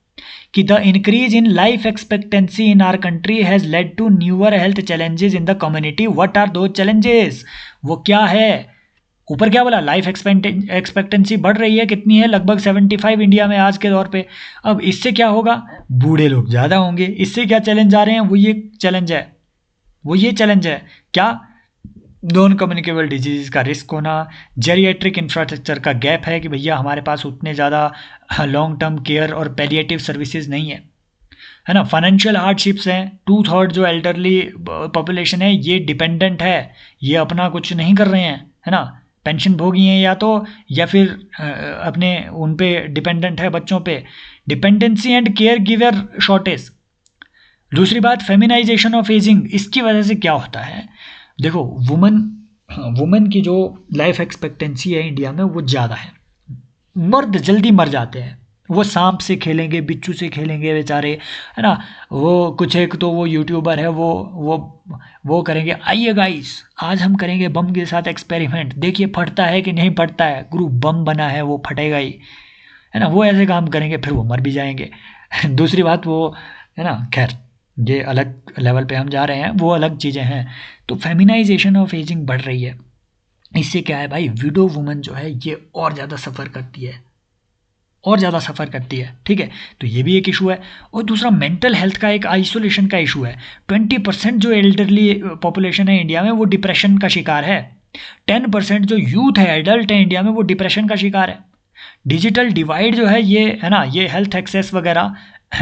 कि the increase in life expectancy in our country has led to newer health challenges in the community. What are those challenges, वो क्या है? ऊपर क्या बोला, लाइफ एक्सपेक्टेंसी बढ़ रही है, कितनी है, लगभग 75 इंडिया में आज के दौर पे। अब इससे क्या होगा, बूढ़े लोग ज़्यादा होंगे। इससे क्या चैलेंज आ रहे हैं, वो ये चैलेंज है क्या, नॉन कम्युनिकेबल डिजीज़ का रिस्क होना, जेरिएट्रिक इंफ्रास्ट्रक्चर का गैप है कि भैया हमारे पास उतने ज़्यादा लॉन्ग टर्म केयर और पैलिएटिव सर्विसेज नहीं है ना। फाइनेंशियल हार्डशिप्स हैं, 2/3 जो एल्डरली पॉपुलेशन है ये डिपेंडेंट है, ये अपना कुछ नहीं कर रहे हैं, है ना, पेंशन भोगी हैं या फिर अपने उन पे डिपेंडेंट है, बच्चों पे। Dependency and care giver shortage. दूसरी बात फेमिनाइजेशन ऑफ एजिंग, इसकी वजह से क्या होता है, देखो वुमेन की जो लाइफ एक्सपेक्टेंसी है इंडिया में वो ज़्यादा है, मर्द जल्दी मर जाते हैं, वो सांप से खेलेंगे, बिच्छू से खेलेंगे बेचारे, है ना। वो कुछ एक तो वो यूट्यूबर है, वो करेंगे, आइए गाइस आज हम करेंगे बम के साथ एक्सपेरिमेंट, देखिए फटता है कि नहीं फटता है, ग्रुप बम बना है वो फटेगा ही, है ना। वो ऐसे काम करेंगे, फिर वो मर भी जाएंगे। दूसरी बात वो, है ना, खैर ये अलग लेवल पे हम जा रहे हैं, वो अलग चीज़ें हैं। तो फेमिनाइजेशन ऑफ एजिंग बढ़ रही है, इससे क्या है भाई, विडो वुमन जो है ये और ज़्यादा सफ़र करती है, ठीक है। तो ये भी एक इशू है। और दूसरा मेंटल हेल्थ का एक आइसोलेशन का इशू है। 20% जो एल्डरली पॉपुलेशन है इंडिया में वो डिप्रेशन का शिकार है। 10% जो यूथ है, एडल्ट है इंडिया में, वो डिप्रेशन का शिकार है। डिजिटल डिवाइड जो है ये, है ना, ये हेल्थ एक्सेस वगैरह,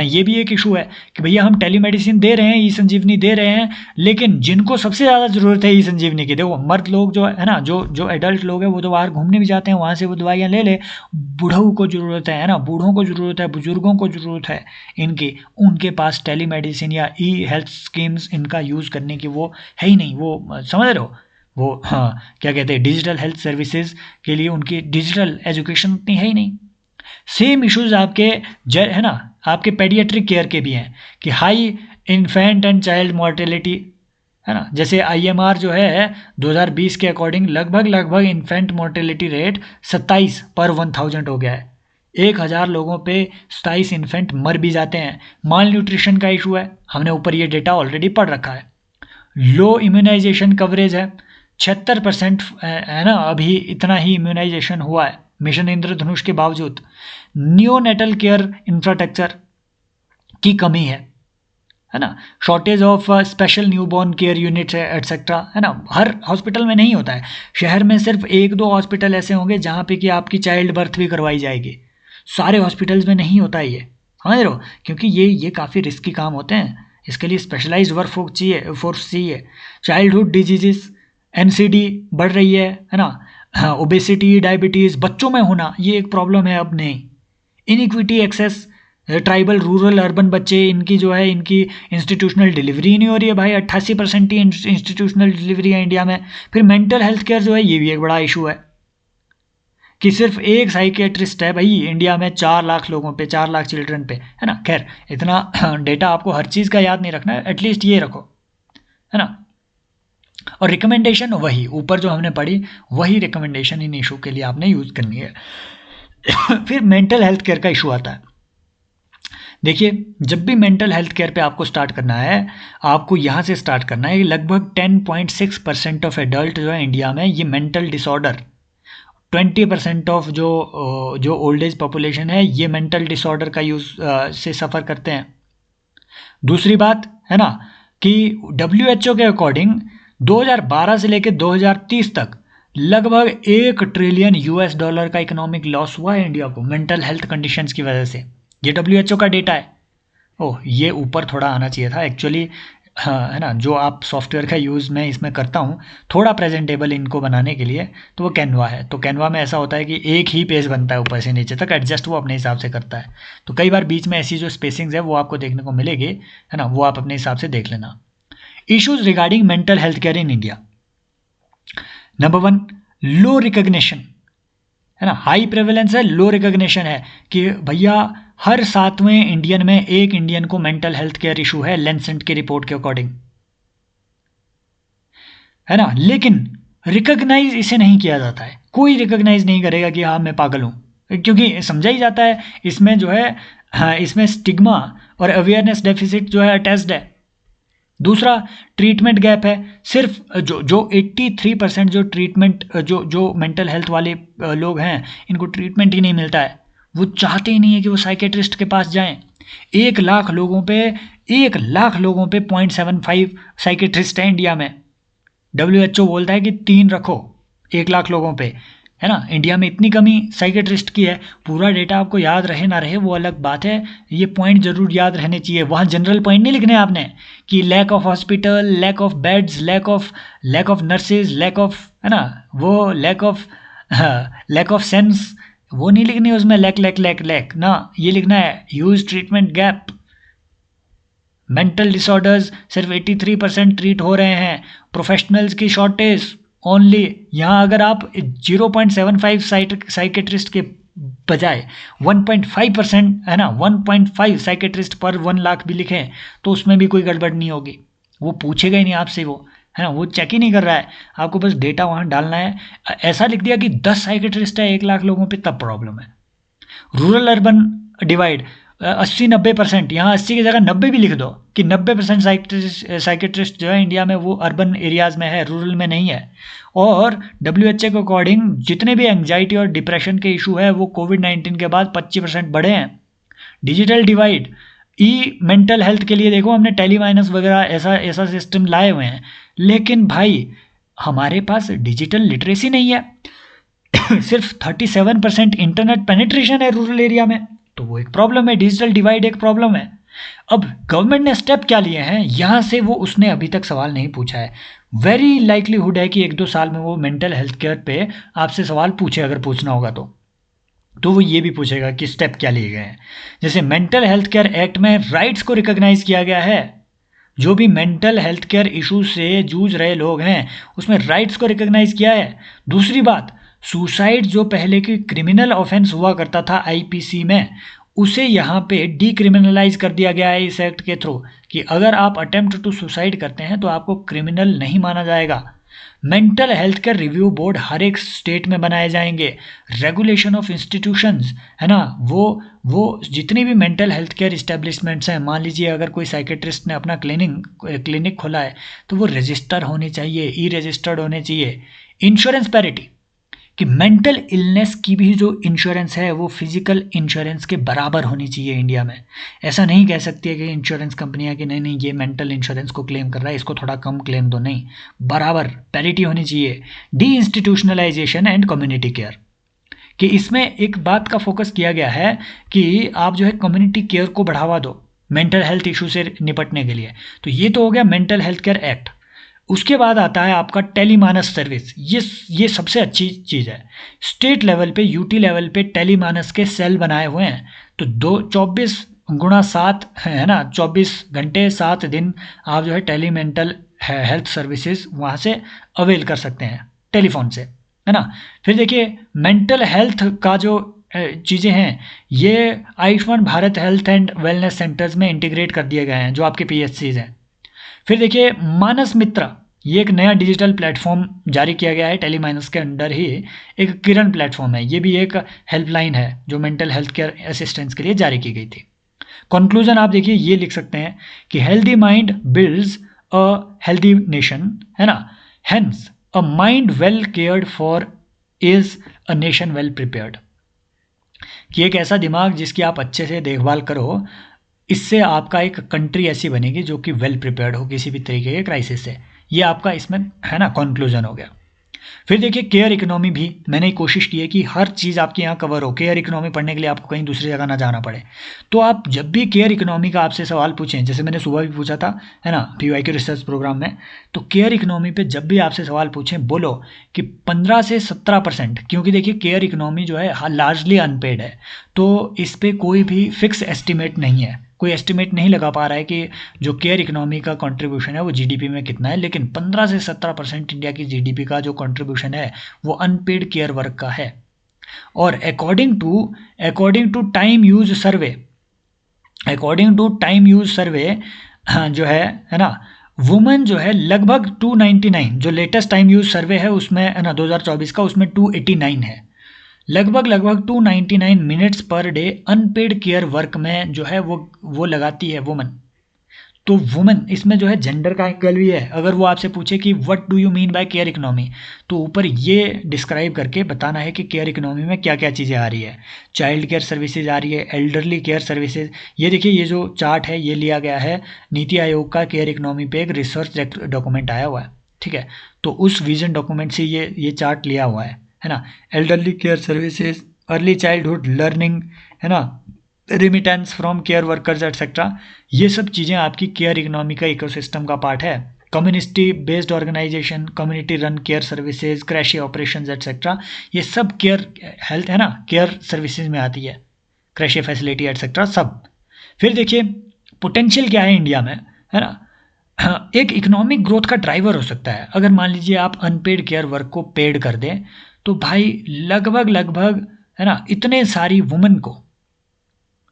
ये भी एक इशू है कि भैया हम टेलीमेडिसिन दे रहे हैं, ई संजीवनी दे रहे हैं, लेकिन जिनको सबसे ज़्यादा ज़रूरत है ई संजीवनी की, देखो मर्द लोग जो है ना, जो एडल्ट लोग हैं वो तो बाहर घूमने भी जाते हैं, वहाँ से वो दवाइयाँ ले ले। बूढ़ों को ज़रूरत है ना, बूढ़ों को ज़रूरत है, बुजुर्गों को ज़रूरत है इनकी, उनके पास टेलीमेडिसिन या ई हेल्थ स्कीम्स इनका यूज़ करने की वो है ही नहीं। वो समझ रहे हो, वो हाँ क्या कहते हैं, डिजिटल हेल्थ सर्विसेज के लिए उनकी डिजिटल एजुकेशन उतनी है ही नहीं। सेम इश्यूज आपके है ना, आपके पेडियाट्रिक केयर के भी हैं कि high infant and child mortality, है ना। जैसे IMR जो है 2020 के अकॉर्डिंग लगभग इन्फेंट मॉर्टेलिटी रेट 27 पर 1000 हो गया है। 1000 लोगों पे 27 इन्फेंट मर भी जाते हैं। माल न्यूट्रिशन का इशू है, हमने ऊपर ये डेटा ऑलरेडी पढ़ रखा है। लो इम्यूनाइजेशन कवरेज है, 76% है ना, अभी इतना ही इम्यूनाइजेशन हुआ है मिशन इंद्रधनुष के बावजूद। नियोनेटल केयर इंफ्रास्ट्रक्चर की कमी है ना, shortage of special newborn care units etcetera, है ना, हर हॉस्पिटल में नहीं होता है। शहर में सिर्फ 1-2 हॉस्पिटल ऐसे होंगे जहाँ पे कि आपकी चाइल्ड बर्थ भी करवाई जाएगी, सारे हॉस्पिटल्स में नहीं होता है ये, समझ रहे हो, क्योंकि ये काफ़ी रिस्की काम होते हैं, इसके लिए स्पेशलाइज वर्क फोर्स चाहिए। चाइल्डहुड डिजीजेस, एनसीडी बढ़ रही है ना, ओबेसिटी, डायबिटीज़ बच्चों में होना ये एक प्रॉब्लम है अब नहीं। Inequity access, tribal, rural, urban बच्चे, इनकी जो है इनकी इंस्टीट्यूशनल डिलीवरी नहीं हो रही है भाई, 88% ही इंस्टीट्यूशनल डिलीवरी है इंडिया में। फिर मेंटल हेल्थ केयर जो है ये भी एक बड़ा इशू है कि सिर्फ एक साइकेट्रिस्ट है भाई इंडिया में 4 लाख लोगों पे, 4 लाख चिल्ड्रन पे, है ना। खैर इतना डेटा आपको हर चीज़ का याद नहीं रखना है, एटलीस्ट ये रखो, है ना। और रिकमेंडेशन वही ऊपर जो हमने पढ़ी वही रिकमेंडेशन इन इशू के लिए आपने यूज़ करनी है। फिर मेंटल हेल्थ केयर का इशू आता है। देखिए जब भी मेंटल हेल्थ केयर पे आपको स्टार्ट करना है, आपको यहाँ से स्टार्ट करना है। लगभग 10.6% ऑफ एडल्ट जो है इंडिया में ये मेंटल डिसऑर्डर, 20% ऑफ जो ओल्ड एज पॉपुलेशन है ये मेंटल डिसऑर्डर का यूज़ से सफ़र करते हैं। दूसरी बात है ना कि WHO के अकॉर्डिंग 2012 से लेकर 2030 तक लगभग $1 ट्रिलियन का इकोनॉमिक लॉस हुआ है इंडिया को मेंटल हेल्थ कंडीशंस की वजह से। ये WHO का डेटा है। ओह ये ऊपर थोड़ा आना चाहिए था एक्चुअली, हाँ है ना। जो आप सॉफ्टवेयर का यूज़ मैं इसमें करता हूँ थोड़ा प्रेजेंटेबल इनको बनाने के लिए, तो वो कैनवा है। तो कैनवा में ऐसा होता है कि एक ही पेज बनता है ऊपर से नीचे तक, एडजस्ट वो अपने हिसाब से करता है। तो कई बार बीच में ऐसी जो स्पेसिंग्स है वो आपको देखने को मिलेगी, है ना, वो आप अपने हिसाब से देख लेना। Issues regarding mental health care in India. Number 1, low recognition, है ना, हाई प्रेवलेंस है, लो रिकग्निशन है कि भैया हर 7वें इंडियन में एक इंडियन को मेंटल हेल्थ केयर इशू है, लैंसेट की रिपोर्ट के अकॉर्डिंग, है ना। लेकिन रिकग्नाइज इसे नहीं किया जाता है, कोई रिकग्नाइज नहीं करेगा कि हाँ मैं पागल हूँ, क्योंकि समझा ही जाता है इसमें जो है, हाँ, इसमें स्टिग्मा और अवेयरनेस डेफिसिट जो है अटैच्ड है। दूसरा ट्रीटमेंट गैप है, सिर्फ जो 83% जो ट्रीटमेंट जो मेंटल हेल्थ वाले लोग हैं इनको ट्रीटमेंट ही नहीं मिलता है, वो चाहते ही नहीं है कि वो साइकेट्रिस्ट के पास जाएं। 1 लाख लोगों पे 0.75 साइकेट्रिस्ट है इंडिया में। WHO बोलता है कि 3 रखो 1 लाख लोगों पे, है ना। इंडिया में इतनी कमी साइकेट्रिस्ट की है। पूरा डेटा आपको याद रहे ना रहे वो अलग बात है, ये पॉइंट जरूर याद रहने चाहिए। वहाँ जनरल पॉइंट नहीं लिखने आपने कि lack of hospital, lack of beds, lack of nurses, lack of, है ना, वो लैक ऑफ सेंस, वो नहीं लिखनी है उसमें, लैक ना, ये लिखना है huge treatment gap. Mental disorders सिर्फ 83% ट्रीट हो रहे हैं, प्रोफेशनल्स की शॉर्टेज ओनली। यहाँ अगर आप 0.75 साइकेट्रिस्ट के बजाय 1.5%, है ना, 1.5 साइकेट्रिस्ट पर 1 लाख भी लिखें तो उसमें भी कोई गड़बड़ नहीं होगी। वो पूछेगा ही नहीं आपसे, वो, है ना, वो चेक ही नहीं कर रहा है, आपको बस डेटा वहाँ डालना है। ऐसा लिख दिया कि 10 साइकेट्रिस्ट है 1 लाख लोगों पे, तब प्रॉब्लम है। रूरल अर्बन डिवाइड 80-90%, यहाँ 80 की जगह 90 भी लिख दो कि 90% साइकेट्रिस्ट जो है इंडिया में वो अर्बन एरियाज़ में है, रूरल में नहीं है। और WHO के अकॉर्डिंग जितने भी एंग्जाइटी और डिप्रेशन के इशू है वो कोविड-19 के बाद 25% बढ़े हैं। डिजिटल डिवाइड, मेंटल हेल्थ के लिए देखो हमने टेलीमाइनस वगैरह ऐसा सिस्टम लाए हुए हैं, लेकिन भाई हमारे पास डिजिटल लिटरेसी नहीं है। सिर्फ 37% इंटरनेट पेनिट्रेशन है रूरल एरिया में, तो वो एक प्रॉब्लम है, डिजिटल डिवाइड एक प्रॉब्लम है। अब गवर्नमेंट ने स्टेप क्या लिए हैं यहाँ से, वो उसने अभी तक सवाल नहीं पूछा है। वेरी लाइकलीहुड है कि 1-2 साल में वो मेंटल हेल्थ केयर पे आपसे सवाल पूछे, अगर पूछना होगा तो वो ये भी पूछेगा कि स्टेप क्या लिए गए हैं। जैसे मेंटल हेल्थ केयर एक्ट में राइट्स को रिकॉग्नाइज किया गया है, जो भी मेंटल हेल्थ केयर इशू से जूझ रहे लोग हैं उसमें राइट्स को रिकॉग्नाइज किया है। दूसरी बात, सुसाइड जो पहले की क्रिमिनल ऑफेंस हुआ करता था IPC में, उसे यहाँ पे डीक्रिमिनलाइज कर दिया गया है इस एक्ट के थ्रू कि अगर आप अटेम्प्ट टू सुसाइड करते हैं तो आपको क्रिमिनल नहीं माना जाएगा। Mental health care review board हर एक स्टेट में बनाए जाएंगे। रेगुलेशन ऑफ इंस्टीट्यूशंस, है ना, वो जितनी भी मेंटल हेल्थ केयर इस्टेब्लिशमेंट्स हैं, मान लीजिए अगर कोई साइकेट्रिस्ट ने अपना क्लिनिक खोला है तो वो रजिस्टर होने चाहिए, ई रजिस्टर्ड होने चाहिए। इंश्योरेंस पैरिटी, कि मेंटल इलनेस की भी जो इंश्योरेंस है वो फिजिकल इंश्योरेंस के बराबर होनी चाहिए इंडिया में। ऐसा नहीं कह सकती है कि इंश्योरेंस कंपनियां कि नहीं नहीं ये मेंटल इंश्योरेंस को क्लेम कर रहा है, इसको थोड़ा कम क्लेम दो, नहीं, बराबर पैरिटी होनी चाहिए। Deinstitutionalisation and community care, कि इसमें एक बात का फोकस किया गया है कि आप जो है कम्युनिटी केयर को बढ़ावा दो मेंटल हेल्थ इशू से निपटने के लिए। तो ये तो हो गया मेंटल हेल्थ केयर एक्ट। उसके बाद आता है आपका टेलीमानस सर्विस, ये सबसे अच्छी चीज़ है। स्टेट लेवल पे, यूटी लेवल पे टेलीमानस के सेल बनाए हुए हैं। तो 24x7 है ना, 24 घंटे 7 दिन आप जो है टेलीमेंटल हेल्थ सर्विसेज वहाँ से अवेल कर सकते हैं टेलीफोन से, है ना। फिर देखिए मेंटल हेल्थ का जो चीज़ें हैं ये Ayushman Bharat health and wellness centres में इंटीग्रेट कर दिए गए हैं जो आपके पीएचसीज हैं। फिर देखिए मानस मित्र, ये एक नया डिजिटल प्लेटफॉर्म जारी किया गया है टेलीमाइनस के अंडर ही। एक किरण प्लेटफॉर्म है, ये भी एक हेल्पलाइन है जो मेंटल हेल्थ केयर असिस्टेंस के लिए जारी की गई थी। कंक्लूजन आप देखिए ये लिख सकते हैं कि healthy mind builds a healthy nation, है ना। Hence a mind well cared for is a nation well prepared, कि एक ऐसा दिमाग जिसकी आप अच्छे से देखभाल करो, इससे आपका एक कंट्री ऐसी बनेगी जो कि वेल प्रिपेयर्ड हो किसी भी तरीके के क्राइसिस से। ये आपका इसमें है ना कंक्लूजन हो गया। फिर देखिए केयर इकोनॉमी भी मैंने कोशिश की है कि हर चीज़ आपके यहाँ कवर हो। केयर इकोनॉमी पढ़ने के लिए आपको कहीं दूसरी जगह ना जाना पड़े। तो आप जब भी केयर इकोनॉमी का आपसे सवाल पूछें, जैसे मैंने सुबह भी पूछा था, है ना, PYQ रिसर्च प्रोग्राम में, तो केयर इकोनॉमी पे जब भी आपसे सवाल पूछें बोलो कि 15 से 17%, क्योंकि देखिए केयर इकोनॉमी जो है लार्जली अनपेड है, तो इस पर कोई भी फिक्स एस्टिमेट नहीं है, कोई एस्टिमेट नहीं लगा पा रहा है कि जो केयर इकोनॉमी का कंट्रीब्यूशन है वो जीडीपी में कितना है, लेकिन 15 से 17% इंडिया की जीडीपी का जो कंट्रीब्यूशन है वो अनपेड केयर वर्क का है। और अकॉर्डिंग टू टाइम यूज सर्वे, जो है ना, वुमेन जो है लगभग 299, जो लेटेस्ट टाइम यूज सर्वे है उसमें, है ना, 2024 का, उसमें 289 है। लगभग 299 minutes per day unpaid care work में जो है वो लगाती है वुमन। तो वुमन इसमें जो है जेंडर का एंगल भी है। अगर वो आपसे पूछे कि what do you mean by care economy, तो ऊपर ये डिस्क्राइब करके बताना है कि केयर इकोनॉमी में क्या क्या चीज़ें आ रही है। चाइल्ड केयर सर्विसेज आ रही है, एल्डरली केयर सर्विसेज। ये देखिए ये जो चार्ट है ये लिया गया है नीति आयोग का केयर इकोनॉमी पे एक रिसर्च डॉक्यूमेंट आया हुआ है, ठीक है। तो उस विजन डॉक्यूमेंट से ये चार्ट लिया हुआ है ना। Elderly care services, early childhood learning, है ना, remittance from care workers et cetera, ये सब चीज़ें आपकी केयर इकोनॉमी का इकोसिस्टम का पार्ट है। Community based organisation, community run care services, creche operations et cetera, ये सब केयर हेल्थ, है ना, केयर सर्विसेज में आती है, क्रैश फैसिलिटी एटसेट्रा सब। फिर देखिए पोटेंशियल क्या है इंडिया में, है ना। एक इकोनॉमिक ग्रोथ का ड्राइवर हो सकता है अगर मान लीजिए आप अनपेड केयर वर्क को पेड कर दें, तो भाई लगभग, है ना, इतने सारी वुमेन को,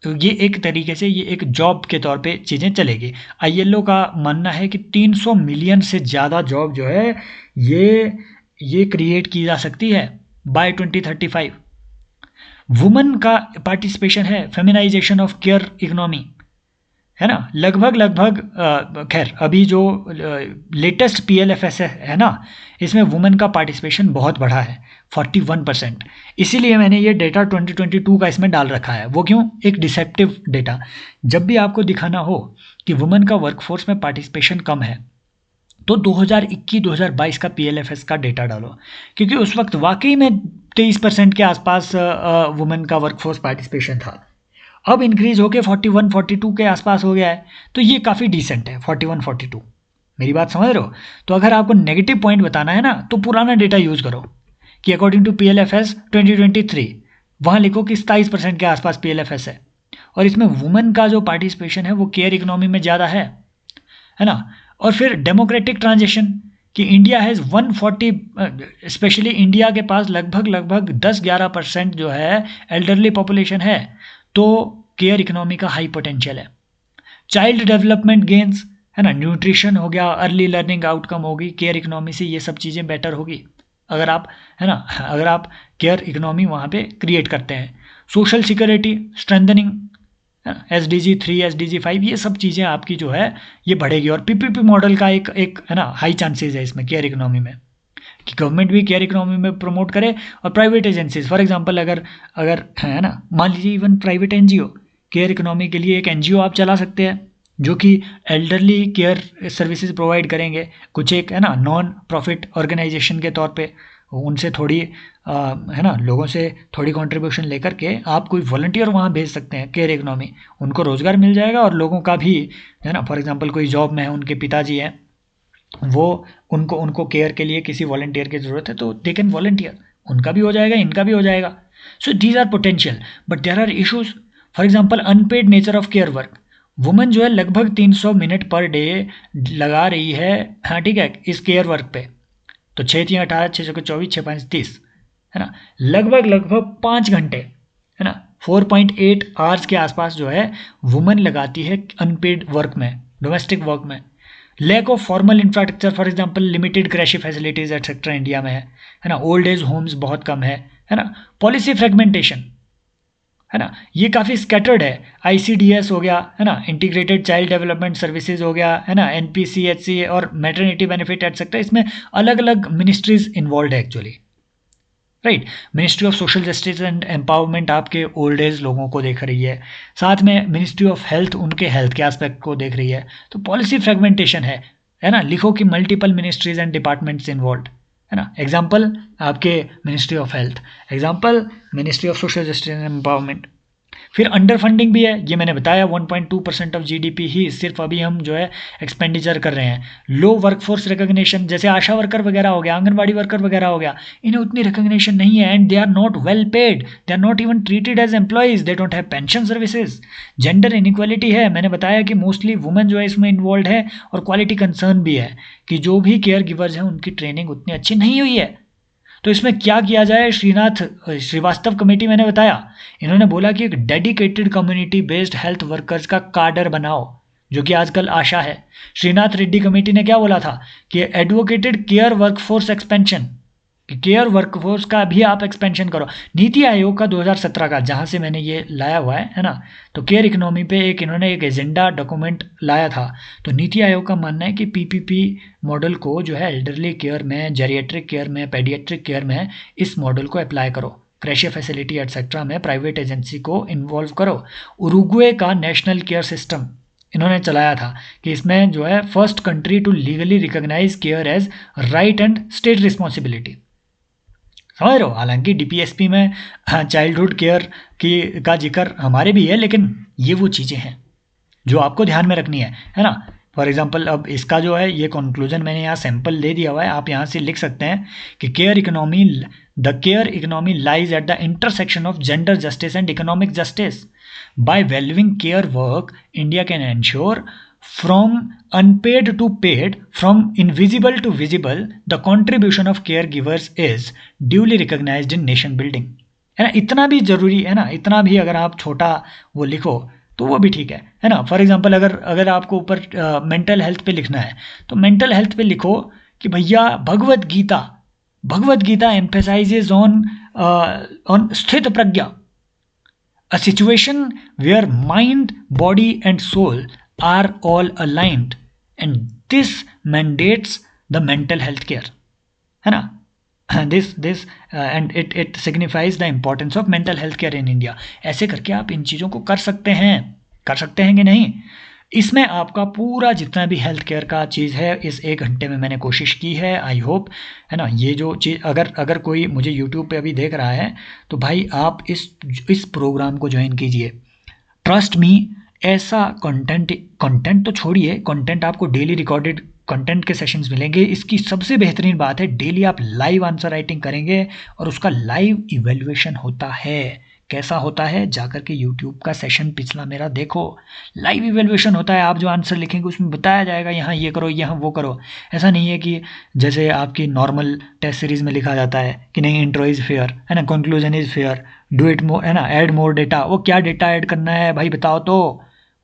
तो ये एक तरीके से ये एक जॉब के तौर पे चीज़ें चलेगी। ILO का मानना है कि 300 मिलियन से ज़्यादा जॉब जो है ये क्रिएट की जा सकती है बाय 2035। वुमेन का पार्टिसिपेशन है, फेमिनाइजेशन ऑफ केयर इकोनॉमी, है ना, लगभग खैर अभी जो लेटेस्ट PLFS है ना, इसमें वुमेन का पार्टिसिपेशन बहुत बढ़ा है 41%। इसीलिए मैंने ये डेटा 2022 का इसमें डाल रखा है। वो क्यों? एक डिसेप्टिव डेटा। जब भी आपको दिखाना हो कि वुमेन का वर्कफोर्स में पार्टिसिपेशन कम है तो 2021-2022 का PLFS का डेटा डालो, क्योंकि उस वक्त वाकई में 23% के आसपास वुमेन का वर्कफोर्स पार्टिसिपेशन था। अब इंक्रीज होके 41-42 के आसपास हो गया है, तो ये काफ़ी डिसेंट है 41-42। मेरी बात समझ रहे हो? तो अगर आपको नेगेटिव पॉइंट बताना है ना तो पुराना डेटा यूज़ करो कि अकॉर्डिंग टू PLFS 2023 वहाँ लिखो कि 27% के आसपास PLFS है, और इसमें वुमेन का जो पार्टिसिपेशन है वो केयर इकोनॉमी में ज़्यादा है ना। और फिर डेमोक्रेटिक ट्रांजिशन कि इंडिया हैज़ 140, स्पेशली इंडिया के पास लगभग 10-11% जो है एल्डरली पॉपुलेशन है, तो केयर इकोनॉमी का हाई पोटेंशियल है। चाइल्ड डेवलपमेंट गेन्स, है ना, न्यूट्रिशन हो गया, अर्ली लर्निंग आउटकम होगी, केयर इकोनॉमी से ये सब चीज़ें बेटर होगी अगर आप, है ना, अगर आप केयर इकोनॉमी वहाँ पे क्रिएट करते हैं। Social security strengthening, SDG 3 SDG 5 ये सब चीज़ें आपकी जो है ये बढ़ेगी। और PPP मॉडल का एक है ना हाई चांसेस है इसमें केयर इकोनॉमी में, कि गवर्नमेंट भी केयर इकोनॉमी में प्रमोट करे और प्राइवेट एजेंसीज, फॉर एग्जांपल अगर अगर है ना, मान लीजिए even private NGO care economy के लिए एक NGO आप चला सकते हैं जो कि एल्डरली केयर सर्विसेज प्रोवाइड करेंगे, कुछ एक है ना नॉन प्रॉफिट ऑर्गेनाइजेशन के तौर पे, उनसे थोड़ी है ना, लोगों से थोड़ी कंट्रीब्यूशन लेकर के आप कोई वॉलंटियर वहाँ भेज सकते हैं केयर इकोनॉमी, उनको रोज़गार मिल जाएगा और लोगों का भी, है ना, फॉर एग्जांपल कोई जॉब में है, उनके पिताजी हैं, वो उनको उनको केयर के लिए किसी वॉलंटियर की ज़रूरत है तो दे कैन वॉलंटियर, उनका भी हो जाएगा, इनका भी हो जाएगा। So these are potential, but there are issues. For example unpaid nature of care work, women जो है लगभग 300 मिनट पर डे लगा रही है, हाँ ठीक है, इस केयर वर्क पे, तो 6×3 = 18, 6×4 = 24, 6×5 = 30, है ना, लगभग लगभग 5 घंटे, है ना, 4.8 आवर्स के आसपास जो है वुमेन लगाती है अनपेड वर्क में, डोमेस्टिक वर्क में। Lack of formal infrastructure, for example limited कृषि फैसिलिटीज एटसेट्रा इंडिया में है ना, ओल्ड एज होम्स बहुत कम है ना, पॉलिसी फ्रेगमेंटेशन, है ना, ये काफ़ी स्कैटर्ड है। ICDS हो गया, है ना, इंटीग्रेटेड चाइल्ड डेवलपमेंट सर्विसेज हो गया, है ना, NPCHC और मैटरनिटी बेनिफिट एटसेट्रा, इसमें अलग अलग मिनिस्ट्रीज इन्वॉल्व है actually, right. Ministry of social justice and empowerment आपके ओल्ड एज लोगों को देख रही है, साथ में मिनिस्ट्री ऑफ हेल्थ उनके हेल्थ के एस्पेक्ट को देख रही है, तो पॉलिसी फ्रेगमेंटेशन है ना, लिखो कि multiple ministries and departments involve, है ना, एग्जाम्पल आपके ministry of health, example ministry of social justice and empowerment. फिर अंडर फंडिंग भी है, ये मैंने बताया 1.2% ऑफ GDP ही सिर्फ अभी हम जो है एक्सपेंडिचर कर रहे हैं। लो वर्कफोर्स रिकॉग्निशन, जैसे आशा वर्कर वगैरह हो गया, आंगनबाड़ी वर्कर वगैरह हो गया, इन्हें उतनी रिकॉग्निशन नहीं है, and they are not well paid, they are not even treated as employees, they don't have pension services. Gender inequality है, मैंने बताया कि मोस्टली वुमेन जो है इसमें इन्वॉल्व है, और क्वालिटी कंसर्न भी है कि जो भी केयर गिवर्स हैं उनकी ट्रेनिंग उतनी अच्छी नहीं हुई है। तो इसमें क्या किया जाए, श्रीवास्तव कमेटी मैंने बताया, इन्होंने बोला कि एक dedicated community based health workers का कार्डर बनाओ, जो कि आजकल आशा है। श्रीनाथ रेड्डी कमेटी ने क्या बोला था कि एडवोकेटेड केयर वर्कफोर्स एक्सपेंशन, कि केयर वर्कफोर्स का भी आप एक्सपेंशन करो। नीति आयोग का 2017 का, जहाँ से मैंने ये लाया हुआ है ना, तो केयर इकोनॉमी पे इन्होंने एक एजेंडा डॉक्यूमेंट लाया था। तो नीति आयोग का मानना है कि PPP मॉडल को जो है एल्डरली केयर में, जेरिएट्रिक केयर में, पेडियाट्रिक केयर में इस मॉडल को अप्लाई करो, कृषि फैसिलिटी एटसेट्रा में प्राइवेट एजेंसी को इन्वॉल्व करो। उरुग्वे का नेशनल केयर सिस्टम इन्होंने चलाया था कि इसमें जो है first country to legally recognise care as right and state responsibility, समझ रहे हो। हालांकि DPSP में चाइल्डहुड केयर की का जिक्र हमारे भी है, लेकिन ये वो चीज़ें हैं जो आपको ध्यान में रखनी है ना। फॉर एग्जांपल अब इसका जो है ये कंक्लूजन मैंने यहाँ सैंपल दे दिया हुआ है, आप यहाँ से लिख सकते हैं कि the care economy lies at the intersection of gender justice and economic justice. By valuing care work, India can ensure from unpaid to paid, from invisible to visible, the contribution of caregivers is duly recognized in nation building, है ना। इतना भी जरूरी है ना, इतना भी अगर आप छोटा वो लिखो तो वो भी ठीक है ना। फॉर एग्जांपल अगर आपको ऊपर मेंटल हेल्थ पे लिखना है, तो मेंटल हेल्थ पे लिखो कि भैया भगवत गीता एम्फेसाइजेज ऑन स्थित प्रज्ञा, a situation where mind, body and soul are all aligned, and this mandates the mental health care, है ना। this and it signifies the importance of mental health care in India। ऐसे करके आप इन चीज़ों को कर सकते हैं कि नहीं। इसमें आपका पूरा जितना भी हेल्थ केयर का चीज़ है इस 1 घंटे में मैंने कोशिश की है, आई होप, है ना। ये जो चीज़ अगर कोई मुझे यूट्यूब पे अभी देख रहा है तो भाई आप इस प्रोग्राम को ज्वाइन कीजिए। ट्रस्ट मी, ऐसा कंटेंट तो छोड़िए, कंटेंट आपको डेली रिकॉर्डेड कंटेंट के सेशंस मिलेंगे। इसकी सबसे बेहतरीन बात है डेली आप लाइव आंसर राइटिंग करेंगे और उसका लाइव इवैल्यूएशन होता है। कैसा होता है, जाकर के यूट्यूब का सेशन पिछला मेरा देखो, लाइव इवैल्यूएशन होता है। आप जो आंसर लिखेंगे उसमें बताया जाएगा यहाँ ये करो, यहाँ वो करो। ऐसा नहीं है कि जैसे आपकी नॉर्मल टेस्ट सीरीज में लिखा जाता है कि नहीं इंट्रो इज़ फेयर, है ना, conclusion is fair, do it more, है ना, ऐड मोर डेटा। वो क्या डेटा ऐड करना है भाई बताओ तो,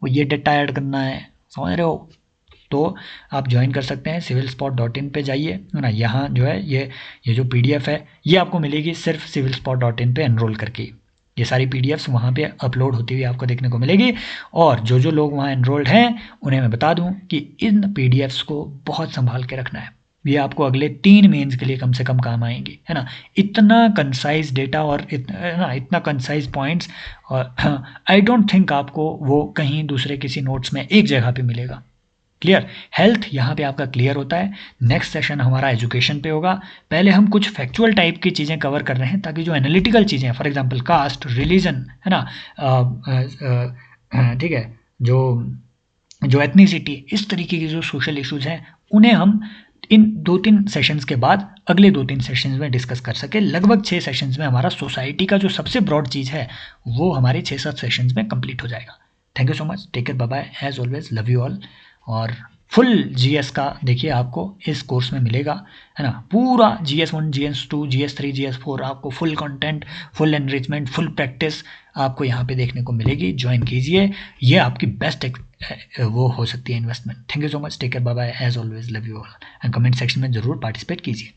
वो ये डेटा ऐड करना है, समझ रहे हो। तो आप ज्वाइन कर सकते हैं civilspot.in पे जाइए, है ना। यहाँ जो है ये जो PDF है ये आपको मिलेगी सिर्फ civilspot.in पे एनरोल करके। ये सारी PDFs वहाँ पे अपलोड होती हुई आपको देखने को मिलेगी। और जो लोग वहाँ एनरोल्ड हैं उन्हें मैं बता दूँ कि इन PDFs को बहुत संभाल के रखना है। ये आपको अगले 3 मेंस के लिए कम से कम काम आएंगी, है ना। इतना कंसाइज डेटा और इतना कंसाइज पॉइंट्स, और आई डोंट थिंक आपको वो कहीं दूसरे किसी नोट्स में एक जगह पे मिलेगा। क्लियर। हेल्थ यहाँ पे आपका क्लियर होता है। नेक्स्ट सेशन हमारा एजुकेशन पे होगा। पहले हम कुछ फैक्चुअल टाइप की चीज़ें कवर कर रहे हैं ताकि जो एनालिटिकल चीज़ें हैं, फॉर एग्जांपल कास्ट, रिलीजन, है ना, ठीक है, जो एथनिसिटी, इस तरीके के जो सोशल इश्यूज हैं उन्हें हम इन 2-3 सेशंस के बाद अगले 2-3 सेशंस में डिस्कस कर सके। लगभग 6 सेशंस में हमारा सोसाइटी का जो सबसे ब्रॉड चीज़ है वो हमारे 6-7 सेशंस में कंप्लीट हो जाएगा। Thank you so much, take care, bye bye, as always love you all. और फुल GS का देखिए आपको इस कोर्स में मिलेगा, है ना। पूरा GS1, GS2, GS3, GS4 आपको full content, full enrichment, full practice आपको यहाँ पे देखने को मिलेगी। ज्वाइन कीजिए, ये आपकी बेस्ट वो हो सकती है investment. Thank you so much, take care, bye bye, as always love you all. And comment section में ज़रूर पार्टिसिपेट कीजिए।